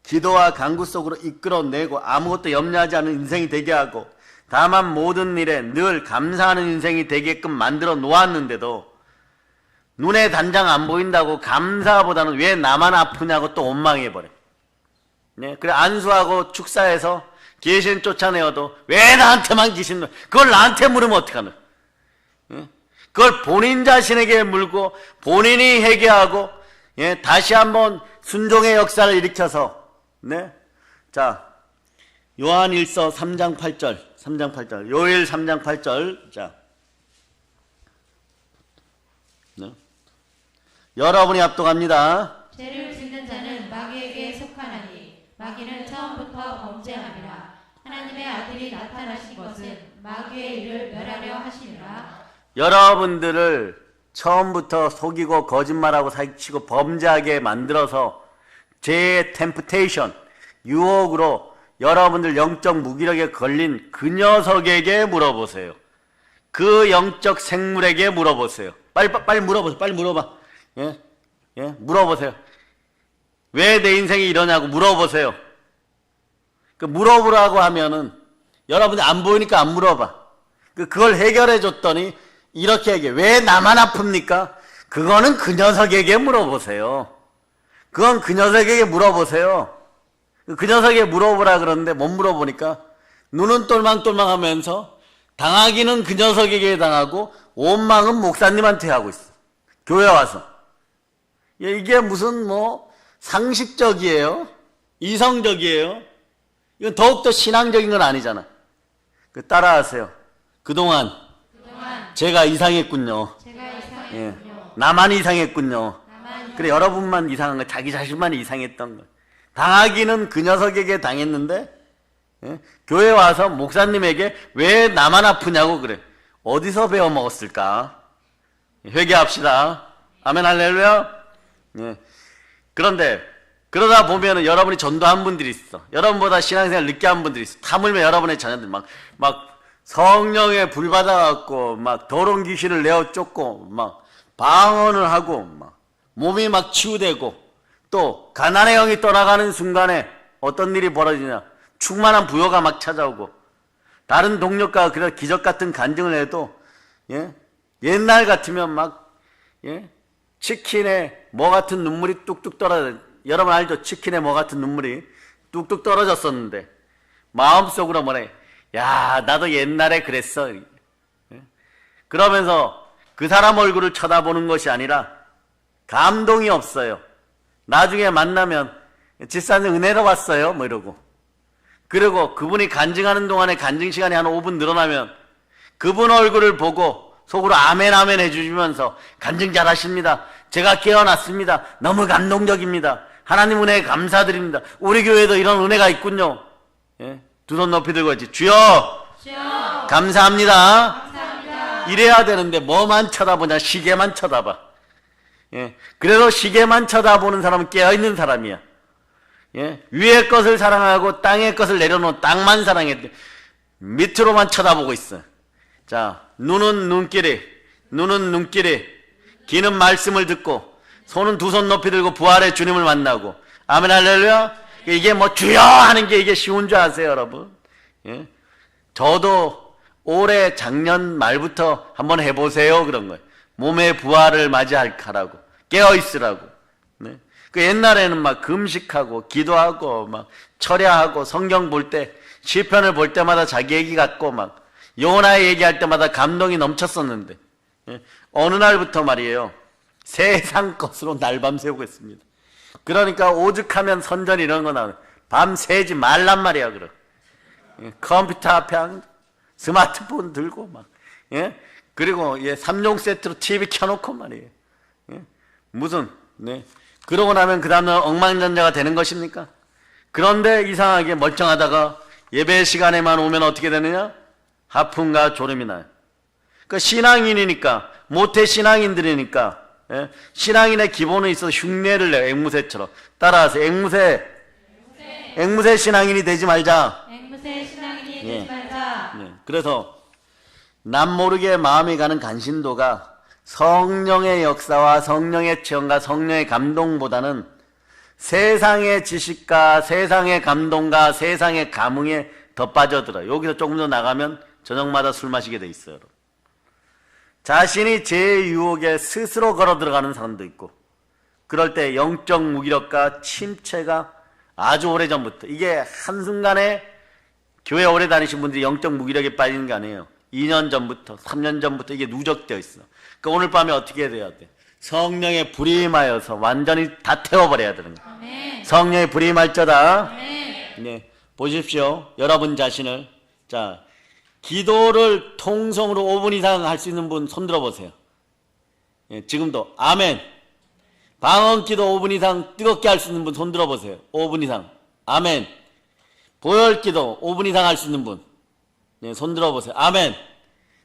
기도와 간구 속으로 이끌어내고 아무것도 염려하지 않는 인생이 되게 하고 다만 모든 일에 늘 감사하는 인생이 되게끔 만들어 놓았는데도 눈에 단장 안 보인다고 감사보다는 왜 나만 아프냐고 또 원망해버려. 네, 그래 안수하고 축사해서 귀신 쫓아내어도 왜 나한테만 귀신 그걸 나한테 물으면 어떡하노? 네? 그걸 본인 자신에게 물고 본인이 해결하고 다시 한번 순종의 역사를 일으켜서 네? 자, 요한일서 3장 8절 요일 3장 8절 자, 네? 여러분이 합독합니다. 죄를 짓는 자는 마귀에게 속하나니 마귀는 처음부터 범죄함이라. 하나님의 아들이 나타나신 것은 마귀의 일을 멸하려 하심이라. 여러분들을 처음부터 속이고 거짓말하고 사기치고 범죄하게 만들어서 죄의 템프테이션, 유혹으로 여러분들 영적 무기력에 걸린 그 녀석에게 물어보세요. 그 영적 생물에게 물어보세요. 빨리 물어보세요. 빨리 물어봐. 물어보세요. 왜 내 인생이 이러냐고 물어보세요. 그 물어보라고 하면은 여러분이 안 보이니까 안 물어봐. 그걸 해결해 줬더니 이렇게 얘기해. 왜 나만 아픕니까? 그거는 그 녀석에게 물어보세요. 그건 그 녀석에게 물어보세요. 그 녀석에게 물어보라 그러는데 못 물어보니까 눈은 똘망똘망 하면서 당하기는 그 녀석에게 당하고 원망은 목사님한테 하고 있어. 교회 와서. 이게 무슨 뭐 상식적이에요? 이성적이에요? 이건 더욱더 신앙적인 건 아니잖아. 따라하세요. 그동안 제가 이상했군요. 예. 나만 이상했군요. 그래, 여러분만 이상한 거, 자기 자신만 이상했던 거. 당하기는 그 녀석에게 당했는데, 예? 교회 와서 목사님에게 왜 나만 아프냐고 그래. 어디서 배워 먹었을까? 회개합시다. 아멘, 할렐루야. 예. 그런데 그러다 보면은 여러분이 전도한 분들이 있어. 여러분보다 신앙생활 늦게 한 분들이 있어. 하물며 여러분의 자녀들 막 성령에 불 받아갖고 막 더러운 귀신을 내어 쫓고 막 방언을 하고 막 몸이 막 치유되고 또 가난의 영이 떠나가는 순간에 어떤 일이 벌어지냐. 충만한 부여가 막 찾아오고 다른 동력과 그런 기적 같은 간증을 해도 예? 옛날 같으면 막 예? 치킨에 뭐 같은 눈물이 뚝뚝 떨어져. 여러분 알죠? 치킨에 뭐 같은 눈물이 뚝뚝 떨어졌었는데 마음속으로 뭐래. 야, 나도 옛날에 그랬어. 예? 그러면서 그 사람 얼굴을 쳐다보는 것이 아니라 감동이 없어요. 나중에 만나면 집사님 은혜로 왔어요 뭐 이러고. 그리고 그분이 간증하는 동안에 간증 시간이 한 5분 늘어나면 그분 얼굴을 보고 속으로 아멘 아멘 해주시면서 간증 잘하십니다. 제가 깨어났습니다. 너무 감동적입니다. 하나님 은혜에 감사드립니다. 우리 교회에도 이런 은혜가 있군요. 예? 두 손 높이 들고 있지. 주여, 감사합니다. 이래야 되는데 뭐만 쳐다보냐. 시계만 쳐다봐. 예? 그래도 시계만 쳐다보는 사람은 깨어있는 사람이야. 예? 위의 것을 사랑하고 땅의 것을 내려놓은 땅만 사랑했대. 밑으로만 쳐다보고 있어. 자, 눈은 눈길이, 귀는 말씀을 듣고, 손은 두 손 높이 들고 부활의 주님을 만나고. 아멘 할렐루야. 이게 뭐 주여 하는 게 이게 쉬운 줄 아세요 여러분? 예? 저도 올해 작년 말부터 한번 해보세요 그런 거예요. 몸의 부활을 맞이하라고, 깨어있으라고. 네? 그 옛날에는 막 금식하고 기도하고 막 철야하고 성경 볼 때 시편을 볼 때마다 자기 얘기 같고 막 요나 얘기할 때마다 감동이 넘쳤었는데 예? 어느 날부터 말이에요. 세상 것으로 날밤 새우고 있습니다. 그러니까 오죽하면 선전 이런 거 나오는 밤 새지 말란 말이야. 그럼 예? 컴퓨터 앞에 앉아 스마트폰 들고 막 예? 그리고 예, 3종 세트로 TV 켜놓고 말이에요. 예? 무슨 네? 그러고 나면 그 다음날 엉망전자가 되는 것입니까? 그런데 이상하게 멀쩡하다가 예배 시간에만 오면 어떻게 되느냐? 하품과 졸음이 나요. 그러니까 신앙인이니까, 모태 신앙인들이니까, 예? 신앙인의 기본은 있어서 흉내를 내요. 앵무새처럼. 따라하세요. 앵무새 신앙인이 되지 말자. 앵무새 신앙인이 예. 되지 말자. 예. 그래서 남 모르게 마음이 가는 간신도가 성령의 역사와 성령의 체험과 성령의 감동보다는 세상의 지식과 세상의 감동과 세상의 감흥에 더 빠져들어요. 여기서 조금 더 나가면 저녁마다 술 마시게 돼 있어요. 자신이 제 유혹에 스스로 걸어 들어가는 사람도 있고, 그럴 때 영적 무기력과 침체가 아주 오래전부터, 이게 한순간에 교회 오래 다니신 분들이 영적 무기력에 빠지는 게 아니에요. 2년 전부터 3년 전부터 이게 누적되어 있어. 그러니까 오늘 밤에 어떻게 돼야 돼? 성령의 불이 임하여서 완전히 다 태워버려야 되는 거예요. 아멘. 성령의 불이 임할저다. 아멘. 네, 보십시오. 여러분 자신을. 자, 기도를 통성으로 5분 이상 할 수 있는 분 손들어 보세요. 예, 지금도 아멘. 방언기도 5분 이상 뜨겁게 할 수 있는 분 손들어 보세요. 5분 이상. 아멘. 보혈기도 5분 이상 할 수 있는 분. 네, 손들어 보세요. 아멘.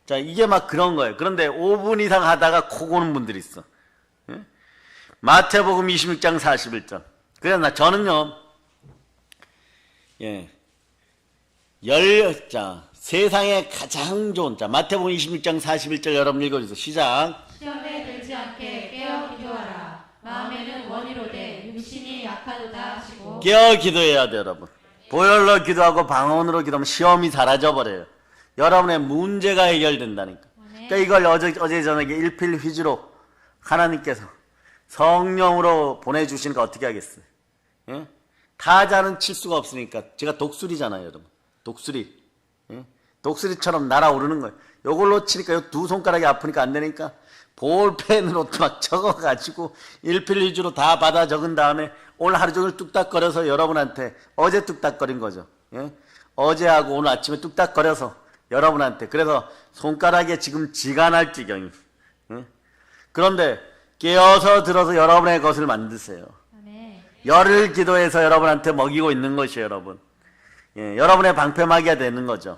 자, 이게 막 그런 거예요. 그런데 5분 이상 하다가 코 고는 분들이 있어. 예? 마태복음 26장 41절. 그래서 저는요, 예, 세상에 가장 좋은, 마태복음 26장 41절 여러분 읽어주세요. 시작. 시험에 들지 않게 깨어 기도하라. 마음에는 원이로되 육신이 약하도다. 깨어 기도해야 돼요, 여러분. 보혈로 기도하고 방언으로 기도하면 시험이 사라져버려요. 여러분의 문제가 해결된다니까. 그러니까 이걸 어제 저녁에 일필휘지로 하나님께서 성령으로 보내주시니까 어떻게 하겠어요? 예? 타자는 칠 수가 없으니까. 제가 독수리잖아요, 여러분. 독수리. 예? 독수리처럼 날아오르는 거예요. 요걸로 치니까 요 두 손가락이 아프니까 안 되니까 볼펜으로 막 적어가지고 일필휘지로 다 받아 적은 다음에 오늘 하루 종일 뚝딱거려서 여러분한테 어제 뚝딱거린 거죠. 예? 어제하고 오늘 아침에 뚝딱거려서 여러분한테. 그래서 손가락에 지금 쥐가 날 지경이. 예? 그런데 깨어서 들어서 여러분의 것을 만드세요. 아멘. 열을 기도해서 여러분한테 먹이고 있는 것이에요, 여러분. 예, 여러분의 방패막이가 되는 거죠.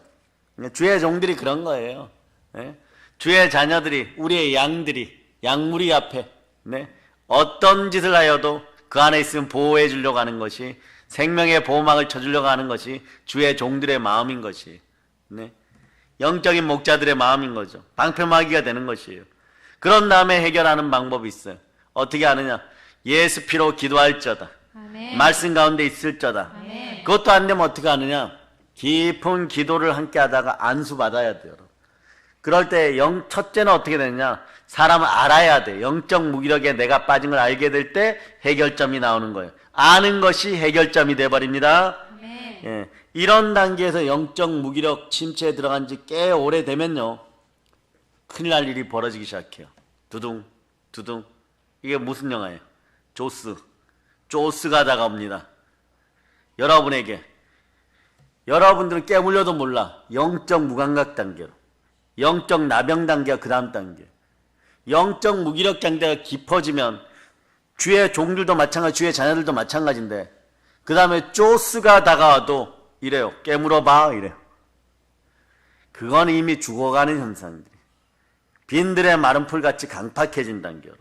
주의 종들이 그런 거예요. 예? 주의 자녀들이, 우리의 양들이, 양무리 앞에, 네? 어떤 짓을 하여도 그 안에 있으면 보호해 주려고 하는 것이, 생명의 보호막을 쳐주려고 하는 것이 주의 종들의 마음인 것이, 네? 영적인 목자들의 마음인 거죠. 방패막이가 되는 것이에요. 그런 다음에 해결하는 방법이 있어요. 어떻게 하느냐? 예수 피로 기도할저다. 아멘. 말씀 가운데 있을저다. 아멘. 그것도 안 되면 어떻게 하느냐? 깊은 기도를 함께 하다가 안수 받아야 돼요. 그럴 때 첫째는 어떻게 되느냐? 사람을 알아야 돼. 영적 무기력에 내가 빠진 걸 알게 될 때 해결점이 나오는 거예요. 아는 것이 해결점이 돼버립니다. 아멘. 예, 이런 단계에서 영적 무기력 침체에 들어간 지 꽤 오래되면요, 큰일 날 일이 벌어지기 시작해요. 두둥 두둥. 이게 무슨 영화예요? 조스가 다가옵니다. 여러분에게. 여러분들은 깨물려도 몰라. 영적 무감각 단계로. 영적 나병 단계가 그 다음 단계. 영적 무기력 단계가 깊어지면 주의 종들도 마찬가지, 주의 자녀들도 마찬가지인데, 그 다음에 조스가 다가와도 이래요. 깨물어봐 이래요. 그건 이미 죽어가는 현상들이. 빈들의 마른 풀같이 강팍해진 단계로,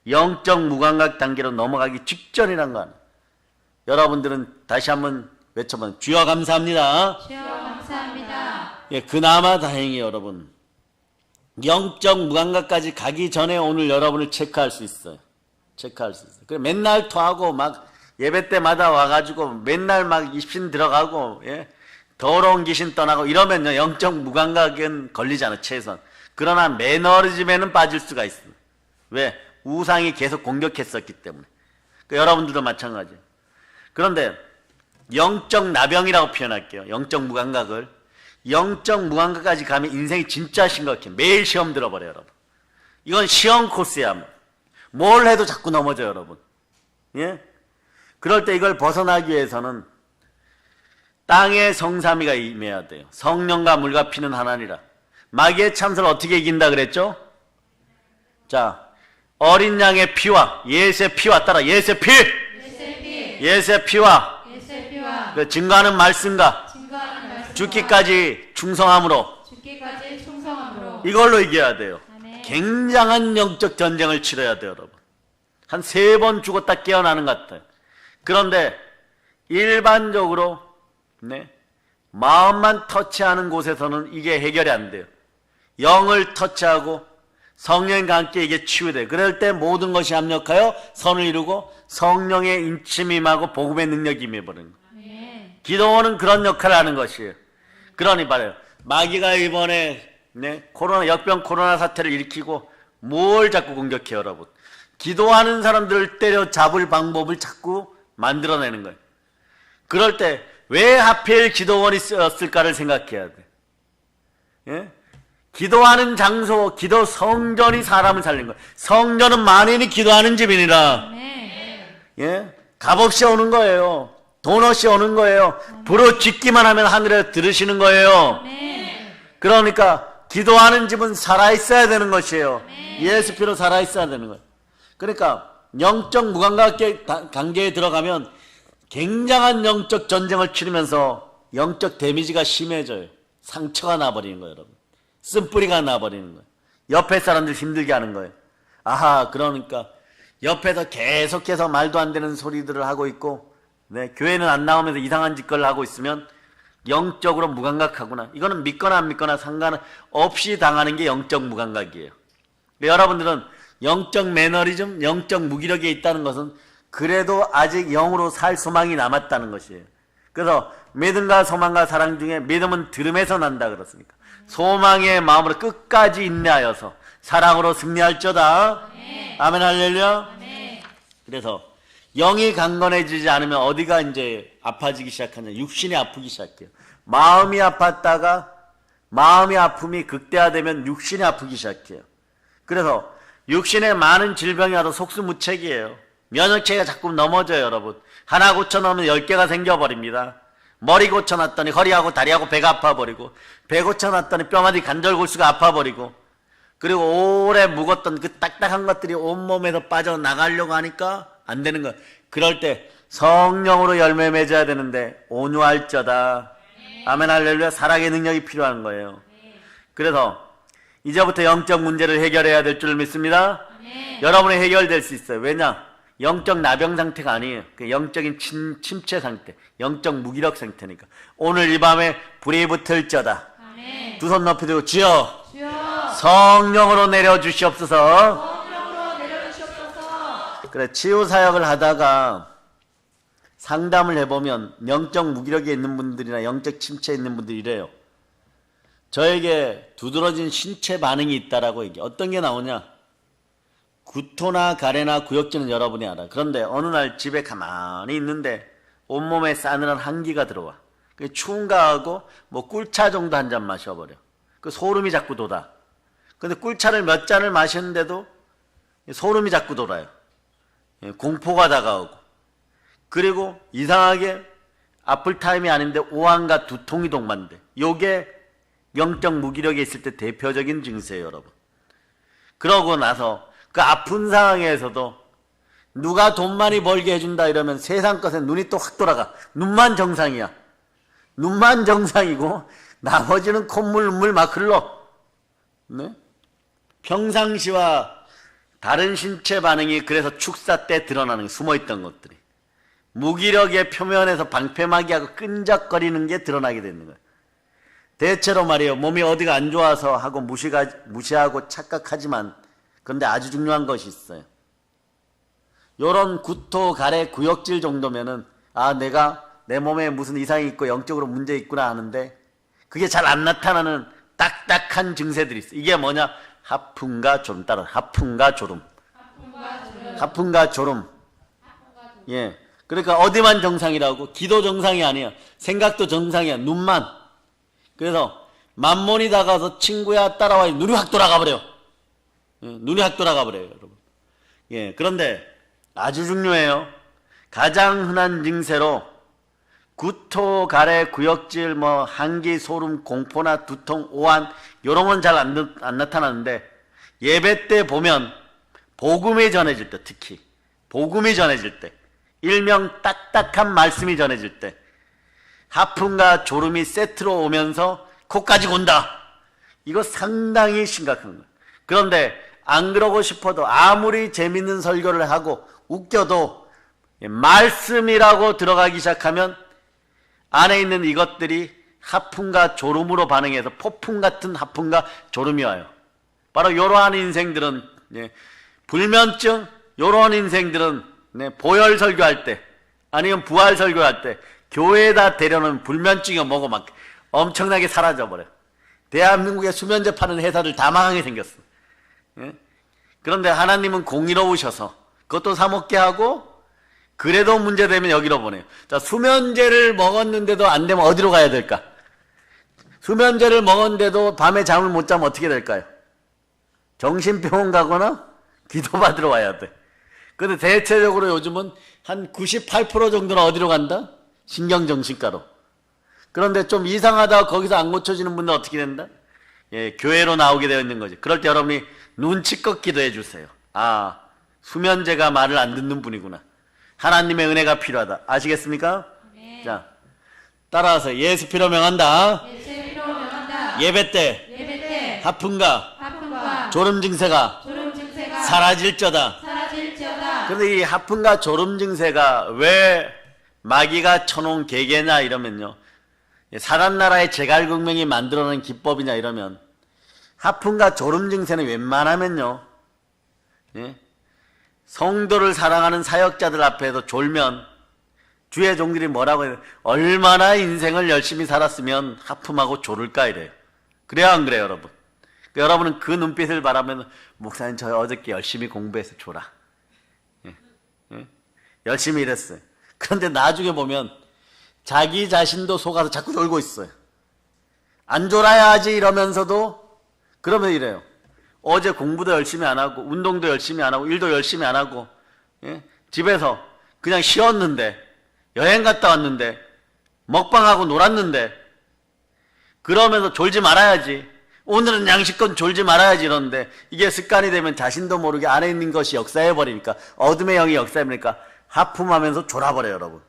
영적 무감각 단계로 넘어가기 직전이란 거 아니에요. 여러분들은 다시 한번 외쳐봐. 주여 감사합니다. 주여 감사합니다. 예, 그나마 다행히 여러분, 영적 무감각까지 가기 전에 오늘 여러분을 체크할 수 있어요. 체크할 수 있어요. 그래, 맨날 토하고 막 예배 때마다 와가지고 맨날 막 입신 들어가고, 예, 더러운 귀신 떠나고 이러면요, 영적 무감각은 걸리잖아, 최소한. 그러나 매너리즘에는 빠질 수가 있어요. 왜? 우상이 계속 공격했었기 때문에. 그러니까 여러분들도 마찬가지예요. 그런데 영적 나병이라고 표현할게요. 영적 무감각을. 영적 무감각까지 가면 인생이 진짜 심각해. 매일 시험 들어버려요, 여러분. 이건 시험 코스야. 뭘 해도 자꾸 넘어져요, 여러분. 예? 그럴 때 이걸 벗어나기 위해서는 땅의 성삼위가 임해야 돼요. 성령과 물과 피는 하나니라. 마귀의 참소를 어떻게 이긴다 그랬죠? 자, 어린 양의 피와 예수의 피와 따라 예수의 피! 예수의 피와 그 증거하는 말씀과 죽기까지 충성함으로 이걸로 이겨야 돼요. 아멘. 굉장한 영적 전쟁을 치러야 돼요, 여러분. 한 3번 죽었다 깨어나는 것 같아요. 그런데 일반적으로 네, 마음만 터치하는 곳에서는 이게 해결이 안 돼요. 영을 터치하고 성령과 함께 이게 치유돼요. 그럴 때 모든 것이 합력하여 선을 이루고 성령의 인침이 임하고 복음의 능력이 임해버리는 거예요. 아멘. 기도원은 그런 역할을 하는 것이에요. 그러니 말이에요. 마귀가 이번에 네, 역병 코로나 사태를 일으키고 뭘 자꾸 공격해요, 여러분? 기도하는 사람들을 때려잡을 방법을 자꾸 만들어내는 거예요. 그럴 때 왜 하필 기도원이 쓰였을까를 생각해야 돼. 예? 기도하는 장소, 기도 성전이 사람을 살린 거예요. 성전은 만인이 기도하는 집이니라. 아멘. 예? 값없이 오는 거예요. 돈 없이 오는 거예요. 부르짖기만 하면 하늘에 들으시는 거예요. 아멘. 그러니까 기도하는 집은 살아있어야 되는 것이에요. 예수 피로 살아있어야 되는 거예요. 그러니까 영적 무감각 단계에 들어가면 굉장한 영적 전쟁을 치르면서 영적 데미지가 심해져요. 상처가 나버리는 거예요, 여러분. 쓴뿌리가 나버리는 거예요. 옆에 사람들 힘들게 하는 거예요. 아하, 그러니까 옆에서 계속해서 말도 안 되는 소리들을 하고 있고, 네, 교회는 안 나오면서 이상한 짓거리를 하고 있으면 영적으로 무감각하구나. 이거는 믿거나 안 믿거나 상관없이 당하는 게 영적 무감각이에요. 여러분들은 영적 매너리즘, 영적 무기력에 있다는 것은 그래도 아직 영으로 살 소망이 남았다는 것이에요. 그래서 믿음과 소망과 사랑 중에 믿음은 들음에서 난다 그렇습니까? 소망의 마음으로 끝까지 인내하여서 사랑으로 승리할저다. 아멘 할렐루야. 그래서 영이 강건해지지 않으면 어디가 이제 아파지기 시작하냐? 육신이 아프기 시작해요. 마음이 아팠다가 마음의 아픔이 극대화되면 육신이 아프기 시작해요. 그래서 육신에 많은 질병이 와도 속수무책이에요. 면역체계가 자꾸 넘어져요, 여러분. 하나 고쳐놓으면 10개가 생겨버립니다. 머리 고쳐놨더니 허리하고 다리하고 배가 아파버리고, 배 고쳐놨더니 뼈마디 관절골수가 아파버리고, 그리고 오래 묵었던 그 딱딱한 것들이 온몸에서 빠져나가려고 하니까 안 되는 거예요. 그럴 때 성령으로 열매 맺어야 되는데 온유할저다. 아멘 할렐루야. 사랑의 능력이 필요한 거예요. 그래서 이제부터 영적 문제를 해결해야 될 줄 믿습니다. 여러분이 해결될 수 있어요. 왜냐? 영적 나병 상태가 아니에요. 그 영적인 침체 상태, 영적 무기력 상태니까. 오늘 이 밤에 불이 붙을저다. 두 손 높이 들고 주여, 성령으로 내려주시옵소서. 그래, 치유사역을 하다가 상담을 해보면 영적 무기력에 있는 분들이나 영적 침체에 있는 분들이 이래요. 저에게 두드러진 신체 반응이 있다라고 얘기해. 어떤 게 나오냐? 구토나 가래나 구역질은 여러분이 알아. 그런데 어느 날 집에 가만히 있는데 온몸에 싸늘한 한기가 들어와. 추운가 하고 뭐 꿀차 정도 한 잔 마셔버려. 그 소름이 자꾸 돋아. 근데 꿀차를 몇 잔을 마셨는데도 소름이 자꾸 돌아요. 공포가 다가오고. 그리고 이상하게 아플 타임이 아닌데 오한과 두통이 동반돼. 요게 영적 무기력에 있을 때 대표적인 증세예요, 여러분. 그러고 나서 그 아픈 상황에서도 누가 돈 많이 벌게 해준다 이러면 세상 것에 눈이 또 확 돌아가. 눈만 정상이야. 눈만 정상이고 나머지는 콧물 눈물 막 흘러. 네? 평상시와 다른 신체 반응이 그래서 축사 때 드러나는, 숨어있던 것들이 무기력의 표면에서 방패막이 하고 끈적거리는 게 드러나게 되는 거예요. 대체로 말이에요, 몸이 어디가 안 좋아서 하고 무시하고 착각하지만, 그런데 아주 중요한 것이 있어요. 요런 구토, 가래, 구역질 정도면은 내가 내 몸에 무슨 이상이 있고 영적으로 문제 있구나 하는데 그게 잘 안 나타나는 딱딱한 증세들이 있어요. 이게 뭐냐? 하품과 졸음. 따라 하품과 졸음. 하품과 졸음. 예. 그러니까 어디만 정상이라고? 기도 정상이 아니야. 생각도 정상이야. 눈만. 그래서 만몬이 다가와서 친구야 따라와. 눈이 확 돌아가 버려. 예, 눈이 확 돌아가 버려요, 여러분. 예. 그런데 아주 중요해요. 가장 흔한 증세로 구토, 가래, 구역질, 한기, 소름, 공포나 두통, 오한 이런 건 잘 안 나타나는데 예배 때 보면 복음이 전해질 때, 특히 복음이 전해질 때, 일명 딱딱한 말씀이 전해질 때 하품과 졸음이 세트로 오면서 코까지 온다. 이거 상당히 심각한 거예요. 그런데 안 그러고 싶어도 아무리 재밌는 설교를 하고 웃겨도 말씀이라고 들어가기 시작하면 안에 있는 이것들이 하품과 졸음으로 반응해서 폭풍 같은 하품과 졸음이 와요. 바로 이러한 인생들은, 불면증, 이러한 인생들은 보혈 설교할 때 아니면 부활 설교할 때 교회에다 데려놓은 불면증이 뭐고 막 엄청나게 사라져버려요. 대한민국의 수면제 파는 회사들 다 망하게 생겼어. 그런데 하나님은 공의로우셔서 그것도 사먹게 하고 그래도 문제되면 여기로 보내요. 자, 수면제를 먹었는데도 안 되면 어디로 가야 될까? 수면제를 먹었는데도 밤에 잠을 못 자면 어떻게 될까요? 정신병원 가거나 기도받으러 와야 돼. 근데 대체적으로 요즘은 한 98% 정도는 어디로 간다? 신경정신과로. 그런데 좀 이상하다 거기서 안 고쳐지는 분들 어떻게 된다? 교회로 나오게 되어 있는 거지. 그럴 때 여러분이 눈치껏 기도해 주세요. 수면제가 말을 안 듣는 분이구나. 하나님의 은혜가 필요하다. 아시겠습니까? 네. 자, 따라서 예수 피로 명한다. 예배 때 하품과 졸음 증세가 사라질저다. 그런데 이 하품과 졸음 증세가 왜 마귀가 쳐놓은 계계냐 이러면요, 사람나라의 제갈국명이 만들어낸 기법이냐 이러면, 하품과 졸음 증세는 웬만하면요, 성도를 사랑하는 사역자들 앞에서 졸면 주의 종들이 뭐라고 해요? 얼마나 인생을 열심히 살았으면 하품하고 졸을까 이래요. 그래요 안 그래요 여러분? 여러분은 그 눈빛을 바라면 목사님 저 어저께 열심히 공부해서 졸아. 열심히 일했어요. 그런데 나중에 보면 자기 자신도 속아서 자꾸 졸고 있어요. 안 졸아야지 이러면서도 그러면 이래요. 어제 공부도 열심히 안 하고 운동도 열심히 안 하고 일도 열심히 안 하고 집에서 그냥 쉬었는데 여행 갔다 왔는데 먹방하고 놀았는데 그러면서 졸지 말아야지. 오늘은 양식껏 졸지 말아야지 이러는데 이게 습관이 되면 자신도 모르게 안에 있는 것이 역사해버리니까 어둠의 영이 역사해버리니까 하품하면서 졸아버려요 여러분.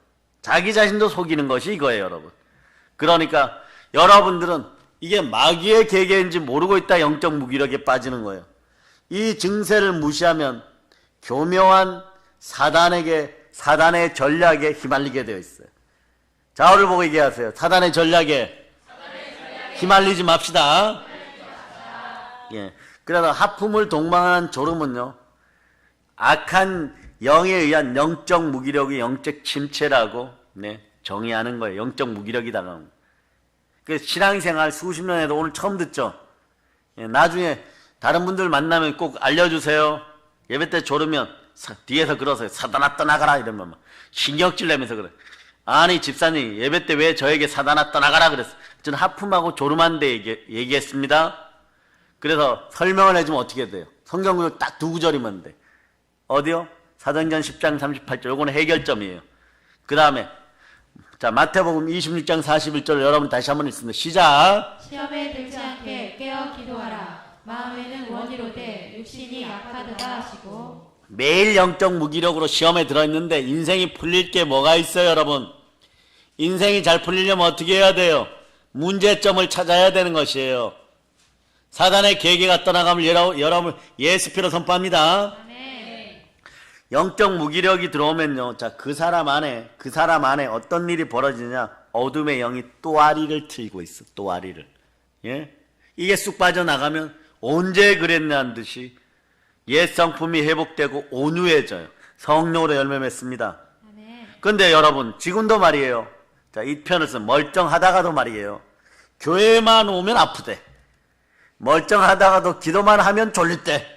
자기 자신도 속이는 것이 이거예요 여러분. 그러니까 여러분들은 이게 마귀의 계계인지 모르고 있다 영적 무기력에 빠지는 거예요. 이 증세를 무시하면 교묘한 사단의 전략에 휘말리게 되어 있어요. 자오를 보고 얘기하세요. 사단의 전략에 휘말리지 맙시다. 예. 그래서 하품을 동반한 졸음은요, 악한 영에 의한 영적 무기력이 영적 침체라고 정의하는 거예요. 영적 무기력이다. 그 신앙생활 수십 년 해도 오늘 처음 듣죠. 예, 나중에 다른 분들 만나면 꼭 알려주세요. 예배 때 졸으면 뒤에서 그러세요. 사단아 떠나가라 이러면 막 신경질 내면서 그래. 아니 집사님 예배 때 왜 저에게 사단아 떠나가라 그랬어. 저는 하품하고 졸음한데 얘기했습니다. 그래서 설명을 해주면 어떻게 돼요? 성경구절 딱 두 구절이면 돼. 어디요? 사도행전 10장 38절. 요거는 해결점이에요. 그 다음에 자 마태복음 26장 41절 여러분 다시 한번 읽습니다. 시작. 시험에 들지 않게 깨어 기도하라. 마음에는 원이로되 육신이 약하도다 하시고. 매일 영적 무기력으로 시험에 들어있는데 인생이 풀릴 게 뭐가 있어요 여러분? 인생이 잘 풀리려면 어떻게 해야 돼요? 문제점을 찾아야 되는 것이에요. 사단의 계계가 떠나가면 여러분 예수피로 선포합니다. 아멘. 영적 무기력이 들어오면요, 자 그 사람 안에 어떤 일이 벌어지냐? 어둠의 영이 또아리를 틀고 있어. 또아리를. 예? 이게 쑥 빠져나가면 언제 그랬냐는 듯이 옛 성품이 회복되고 온유해져요. 성령으로 열매 맺습니다. 아멘. 근데 여러분 지금도 말이에요. 자, 이 편을 쓰면 멀쩡하다가도 말이에요. 교회만 오면 아프대. 멀쩡하다가도 기도만 하면 졸릴 때.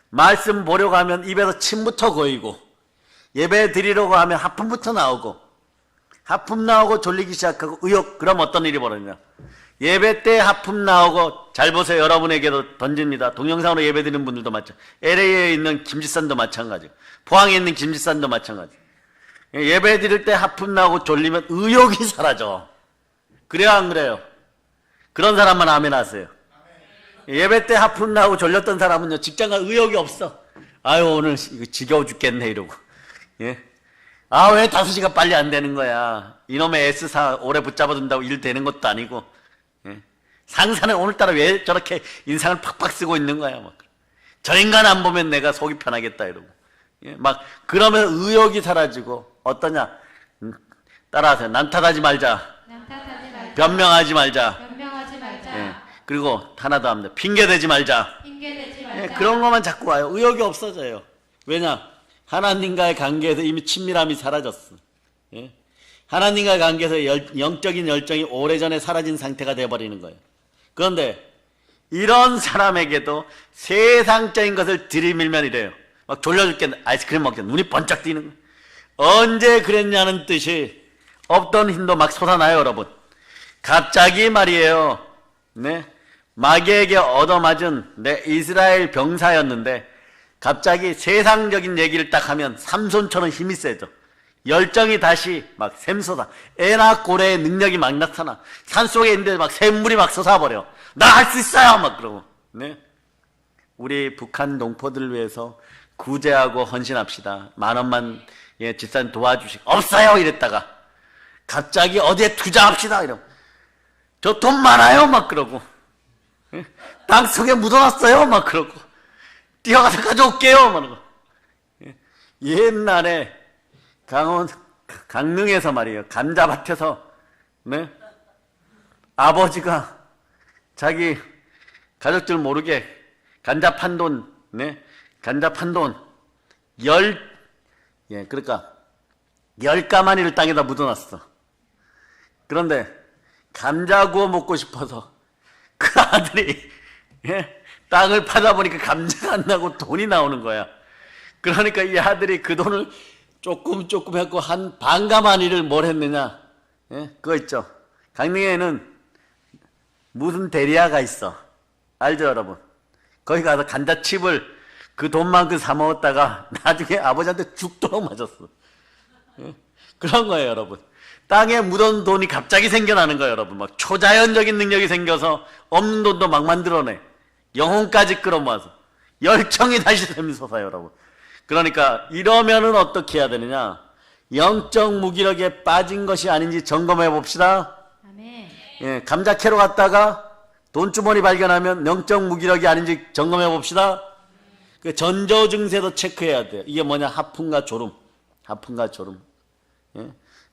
말씀 보려고 하면 입에서 침부터 고이고 예배 드리려고 하면 하품부터 나오고 하품 나오고 졸리기 시작하고 의욕. 그럼 어떤 일이 벌어지냐? 예배 때 하품 나오고 잘 보세요. 여러분에게도 던집니다. 동영상으로 예배 드리는 분들도 마찬가지. LA에 있는 김지산도 마찬가지. 포항에 있는 김지산도 마찬가지. 예배 드릴 때 하품 나오고 졸리면 의욕이 사라져. 그래요 안 그래요? 그런 사람만 아멘 하세요. 예배 때 하품 나오고 졸렸던 사람은요 직장가 의욕이 없어. 아유 오늘 이거 지겨워 죽겠네 이러고. 예? 아 왜 5시가 빨리 안 되는 거야. 이놈의 S사 오래 붙잡아둔다고 일 되는 것도 아니고. 예? 상사는 오늘따라 왜 저렇게 인상을 팍팍 쓰고 있는 거야. 막. 저 인간 안 보면 내가 속이 편하겠다 이러고. 예? 막 그러면 의욕이 사라지고 어떠냐. 따라하세요. 남 탓하지 말자. 남탓하지 말자. 변명하지 말자. 변명하지 말자. 예. 그리고 하나 더 합니다. 핑계대지 말자. 핑계대지 말자. 예, 그런 것만 자꾸 와요. 의욕이 없어져요. 왜냐? 하나님과의 관계에서 이미 친밀함이 사라졌어. 예? 하나님과의 관계에서 영적인 열정이 오래전에 사라진 상태가 되어버리는 거예요. 그런데 이런 사람에게도 세상적인 것을 들이밀면 이래요. 막 졸려 죽겠네. 아이스크림 먹겠네. 눈이 번쩍 뜨이는 거예요. 언제 그랬냐는 뜻이 없던 힘도 막 솟아나요 여러분. 갑자기 말이에요. 네? 마귀에게 얻어맞은 이스라엘 병사였는데 갑자기 세상적인 얘기를 딱 하면 삼손처럼 힘이 세져. 열정이 다시 막 샘솟아. 애나 고래의 능력이 막 나타나. 산속에 있는데 막 샘물이 막 솟아버려. 나 할 수 있어요! 막 그러고. 네? 우리 북한 동포들을 위해서 구제하고 헌신합시다. 10,000원만 집사님 도와주시고. 없어요! 이랬다가 갑자기 어디에 투자합시다! 이러고. 저 돈 많아요! 막 그러고. 땅 속에 묻어놨어요! 막 그러고. 뛰어가서 가져올게요! 막 그러고. 옛날에 강릉에서 말이에요. 감자밭에서, 네? 아버지가 자기 가족들 모르게 감자 판 돈, 네? 감자 판 돈 그러니까 10가마니를 땅에다 묻어놨어. 그런데 감자 구워 먹고 싶어서 그 아들이 땅을 파다 보니까 감자가 안 나고 돈이 나오는 거야. 그러니까 이 아들이 그 돈을 조금 해갖고 한 반가마니를 뭘 했느냐? 그거 있죠. 강릉에는 무슨 대리아가 있어. 알죠, 여러분? 거기 가서 감자칩을 그 돈만큼 사 먹었다가 나중에 아버지한테 죽도록 맞았어. 그런 거예요, 여러분. 땅에 묻은 돈이 갑자기 생겨나는 거예요, 여러분. 막 초자연적인 능력이 생겨서 없는 돈도 막 만들어내. 영혼까지 끌어모아서. 열정이 다시 샘솟아요, 여러분. 그러니까 이러면은 어떻게 해야 되느냐? 영적 무기력에 빠진 것이 아닌지 점검해 봅시다. 아멘. 감자 캐러 갔다가 돈주머니 발견하면 영적 무기력이 아닌지 점검해 봅시다. 그 전조 증세도 체크해야 돼요. 이게 뭐냐? 하품과 졸음.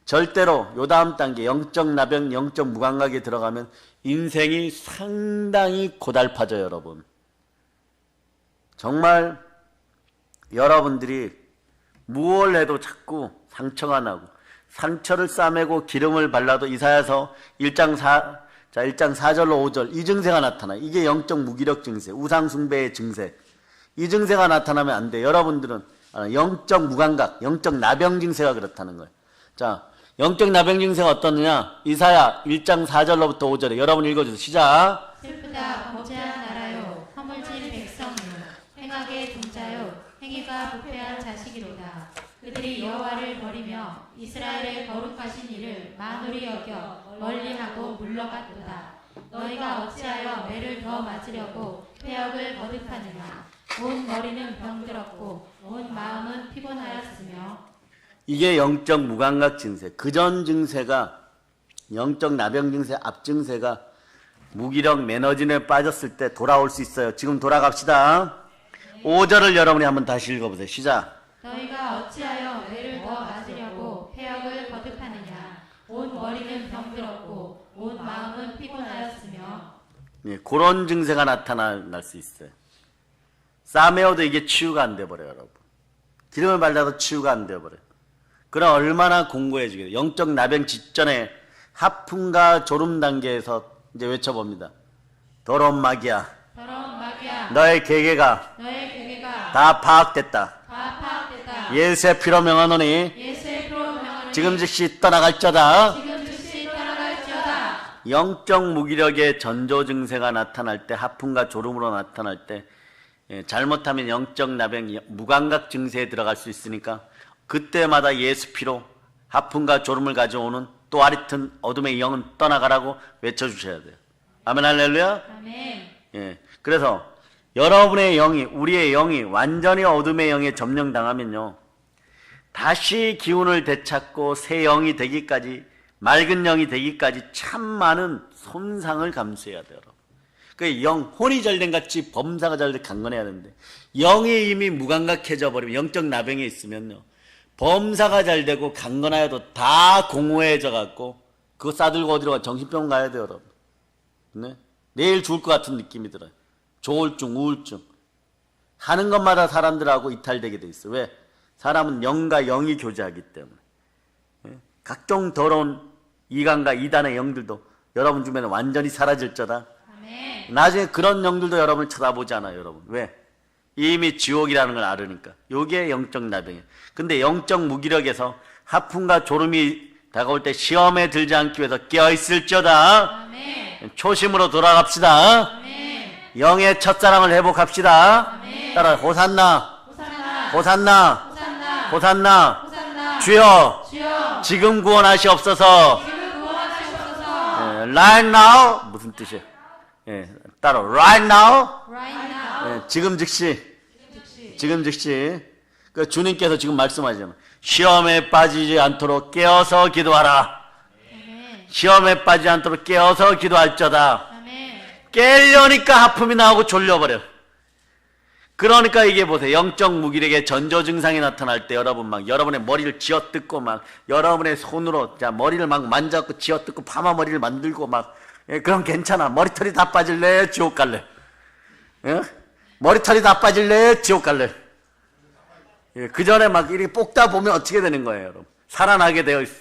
절대로 요 다음 단계 영적 나병, 영적 무감각에 들어가면 인생이 상당히 고달파져요, 여러분. 정말 여러분들이 무엇을 해도 자꾸 상처가 나고 상처를 싸매고 기름을 발라도 이사야서 1장 4절로 5절 이 증세가 나타나. 이게 영적 무기력 증세, 우상 숭배의 증세. 이 증세가 나타나면 안 돼. 여러분들은 영적 무감각, 영적 나병 증세가 그렇다는 거예요. 자, 영적 나병 증세가 어떻느냐? 이사야 1장 4절로부터 5절에 여러분 읽어주세요. 시작. 슬프다 거제한 나라요 허물진 백성이요 행악의 종자요 행위가 부패한 자식이로다. 그들이 여호와를 버리며 이스라엘의 거룩하신 이를 만홀히 여겨 멀리하고 물러갔도다. 너희가 어찌하여 매를 더 맞으려고 폐역을 거듭하느냐. 온 머리는 병들었고 온 마음은 피곤하였으며. 이게 영적 무감각 증세. 그전 증세가 영적 나병 증세, 앞 증세가 무기력 매너진에 빠졌을 때 돌아올 수 있어요. 지금 돌아갑시다. 5절을 여러분이 한번 다시 읽어보세요. 시작. 너희가 어찌하여 매를 더 맞으려고 폐역을 거듭하느냐. 온 머리는 병들었고 온 마음은 피곤하였으며. 그런 증세가 나타날 수 있어요. 싸매어도 이게 치유가 안 돼버려요, 여러분. 기름을 발라도 치유가 안 돼버려요. 그럼 얼마나 공고해지겠어요. 영적 나병 직전에 하품과 졸음 단계에서 이제 외쳐봅니다. 더러운 마귀야. 너의 계계가 다 파악됐다. 예수의 피로 명하노니 지금 즉시 떠나갈지어다. 영적 무기력의 전조 증세가 나타날 때, 하품과 졸음으로 나타날 때 잘못하면 영적 나병, 무감각 증세에 들어갈 수 있으니까 그때마다 예수 피로 하품과 졸음을 가져오는 또 아리튼 어둠의 영은 떠나가라고 외쳐주셔야 돼요. 아멘 할렐루야. 아멘. 그래서 여러분의 영이, 우리의 영이 완전히 어둠의 영에 점령당하면요, 다시 기운을 되찾고 새 영이 되기까지, 맑은 영이 되기까지 참 많은 손상을 감수해야 돼요. 그 영, 혼이 잘된 같이 범사가 잘돼 강건해야 되는데, 영이 이미 무감각해져 버리면, 영적 나병에 있으면요, 범사가 잘 되고 강건하여도 다 공허해져 갖고 그거 싸들고 어디로 가? 정신병 가야 돼요, 여러분. 네? 내일 죽을 것 같은 느낌이 들어요. 조울증, 우울증. 하는 것마다 사람들하고 이탈되게 돼 있어요. 왜? 사람은 영과 영이 교제하기 때문에. 네? 각종 더러운 이간과 이단의 영들도 여러분 주변에 완전히 사라질 거다. 아멘. 나중에 그런 영들도 여러분을 쳐다보지 않아요, 여러분. 왜? 이미 지옥이라는 걸 알으니까. 요게 영적 나병이에요. 근데 영적 무기력에서 하품과 졸음이 다가올 때 시험에 들지 않기 위해서 깨어있을지어다. 아멘. 초심으로 돌아갑시다. 아멘. 영의 첫사랑을 회복합시다. 아멘. 따라 호산나, 호산나, 호산나, 호산나, 호산나. 호산나. 주여, 주여, 지금 구원하시옵소서. 지금 구원하시옵소서. Right now. 무슨 뜻이에요? 따라 right now. Right now. 지금 즉시. 지금 즉시. 그 주님께서 지금 말씀하시잖아요. 시험에 빠지지 않도록 깨어서 기도하라. 아멘. 시험에 빠지지 않도록 깨어서 기도할지어다. 아멘. 깨려니까 하품이 나오고 졸려버려. 그러니까 이게 보세요. 영적 무기력의 전조 증상이 나타날 때 여러분 막 여러분의 머리를 쥐어뜯고 막 여러분의 손으로 자 머리를 막 만져갖고 쥐어뜯고 파마 머리를 만들고 막 그럼 괜찮아. 머리털이 다 빠질래? 지옥 갈래? 머리털이 다 빠질래? 지옥 갈래? 예, 그 전에 막 이렇게 볶다 보면 어떻게 되는 거예요, 여러분? 살아나게 되어 있어.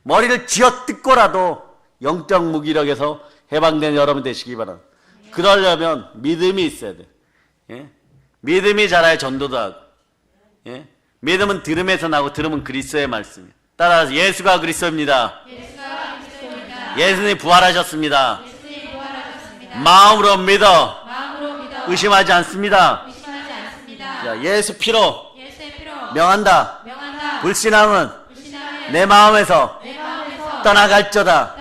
머리를 쥐어 뜯고라도 영적 무기력에서 해방된 여러분 되시기 바랍니다. 그러려면 믿음이 있어야 돼. 예? 믿음이 자라야 전도도 하고. 예? 믿음은 들음에서 나고 들음은 그리스도의 말씀이에요. 따라서 예수가 그리스도입니다. 예수님이 부활하셨습니다. 마음으로 믿어. 의심하지 않습니다. 자, 예수 피로 명한다. 불신함은 내 마음에서 떠나갈저다.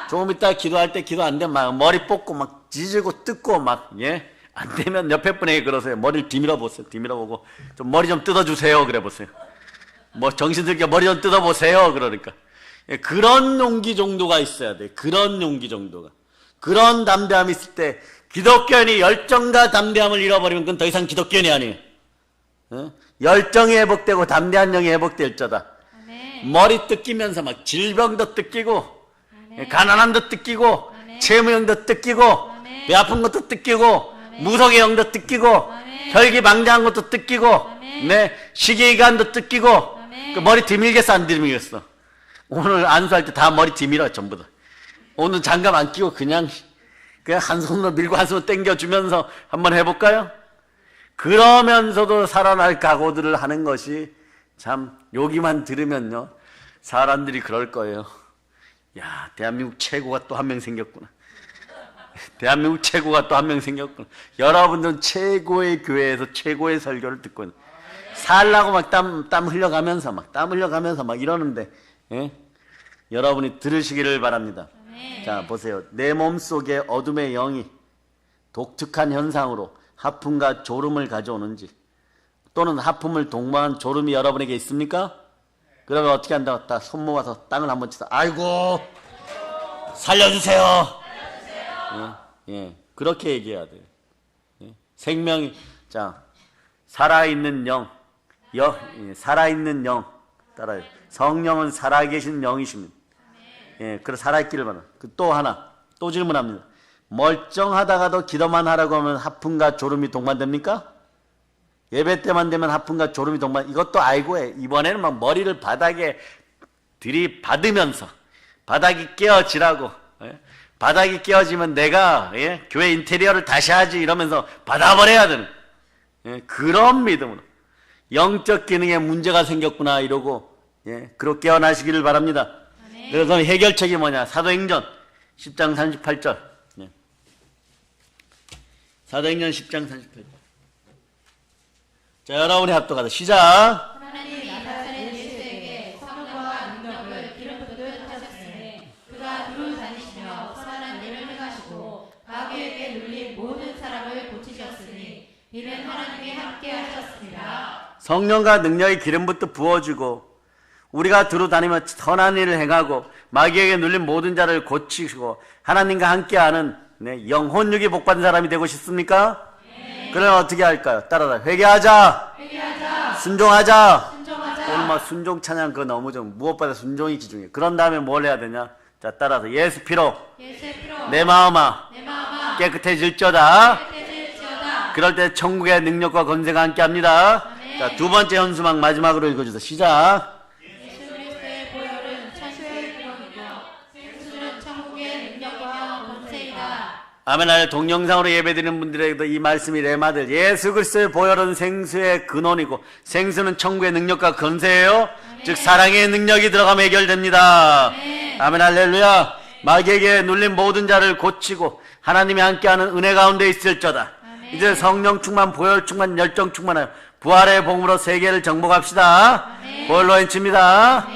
조금 이따 기도할 때 기도 안 되면 막 머리 뽑고 막 지지고 뜯고 막, 예? 안 되면 옆에 분에게 그러세요. 머리를 뒤밀어 보세요. 뒤밀어 보고 좀 머리 좀 뜯어주세요. 그래 보세요. 뭐 정신들게 머리 좀 뜯어보세요. 그러니까. 예, 그런 용기 정도가 있어야 돼. 그런 용기 정도가. 그런 담대함이 있을 때 기독교인이 열정과 담대함을 잃어버리면 그건 더 이상 기독교인이 아니에요. 어? 열정이 회복되고 담대한 영이 회복될 자다. 머리 뜯기면서 막 질병도 뜯기고 가난함도 뜯기고 채무형도 뜯기고 배 아픈 것도 뜯기고 무속의 영도 뜯기고 혈기방장한 것도 뜯기고 네 식이기관도 뜯기고 그 머리 뒤밀겠어 안 뒤밀겠어? 오늘 안수할 때 다 머리 뒤밀어 전부 다. 오늘 장갑 안 끼고 그냥 한 손으로 밀고 한 손으로 당겨주면서 한번 해볼까요? 그러면서도 살아날 각오들을 하는 것이 참 여기만 들으면요 사람들이 그럴 거예요. 야, 대한민국 최고가 또 한 명 생겼구나. 대한민국 최고가 또 한 명 생겼구나. 여러분들은 최고의 교회에서 최고의 설교를 듣고 있는. 살라고 막 땀 흘려가면서 막 이러는데, 예? 여러분이 들으시기를 바랍니다. 자, 보세요. 내 몸속에 어둠의 영이 독특한 현상으로 하품과 졸음을 가져오는지, 또는 하품을 동반한 졸음이 여러분에게 있습니까? 그러면 어떻게 한다고 딱 손 모아서 땅을 한번 치다. 아이고 살려주세요. 예, 예, 그렇게 얘기해야 돼요. 예, 생명이 자 살아있는 영, 살아있는 영 따라요. 성령은 살아계신 영이십니다. 예, 그래 살아있기를 바랍니다. 또 하나 또 질문합니다. 멀쩡하다가도 기도만 하라고 하면 하품과 졸음이 동반됩니까? 예배 때만 되면 하품과 졸음이 동반. 이것도 알고 해. 이번에는 막 머리를 바닥에 들이받으면서 바닥이 깨어지라고. 예? 바닥이 깨어지면 내가 예? 교회 인테리어를 다시 하지 이러면서 받아버려야 되는 예? 그런 믿음으로 영적 기능에 문제가 생겼구나 이러고 예? 그렇게 깨어나시기를 바랍니다. 그래서 해결책이 뭐냐? 사도행전 10장 38절. 예. 사도행전 10장 38절. 자, 여러분이 합독하자. 시작. 하나님이 나사렛 예수에게 성령과 능력을 기름 부듯 하셨으니 그가 두루 다니시며 선한 일을 행하시고 마귀에게 눌린 모든 사람을 고치셨으니 이는 하나님이 함께 하셨습니다. 성령과 능력이 기름부터 부어주고 우리가 두루 다니며 선한 일을 행하고 마귀에게 눌린 모든 자를 고치시고 하나님과 함께하는 네, 영혼육이 복받은 사람이 되고 싶습니까? 그러면 어떻게 할까요? 따라라. 회개하자. 순종하자. 오늘 막 순종 찬양 그거 너무 좀 무엇보다 순종이 기중이에요. 그런 다음에 뭘 해야 되냐? 자, 따라서 예수 피로 내 마음아 깨끗해질지어다. 그럴 때 천국의 능력과 권세가 함께합니다. 자, 두 번째 현수막 마지막으로 읽어주세요. 시작. 예수 그리스도의 보혈은 천수의 기록이며 생수는 천국의 능력과 권세이다. 아멘. 하늘 동영상으로 예배드리는 분들에게도 이 말씀이 레마들. 예수 그리스도의 보혈은 생수의 근원이고 생수는 천국의 능력과 권세예요. 아멘. 즉 사랑의 능력이 들어가면 해결됩니다. 아멘. 아멘. 할렐루야. 마귀에게 눌린 모든 자를 고치고 하나님이 함께하는 은혜 가운데 있을저다. 아멘. 이제 성령 충만, 보혈 충만, 열정 충만하여 부활의 복음으로 세계를 정복합시다. 아멘. 보혈로 엔칩니다.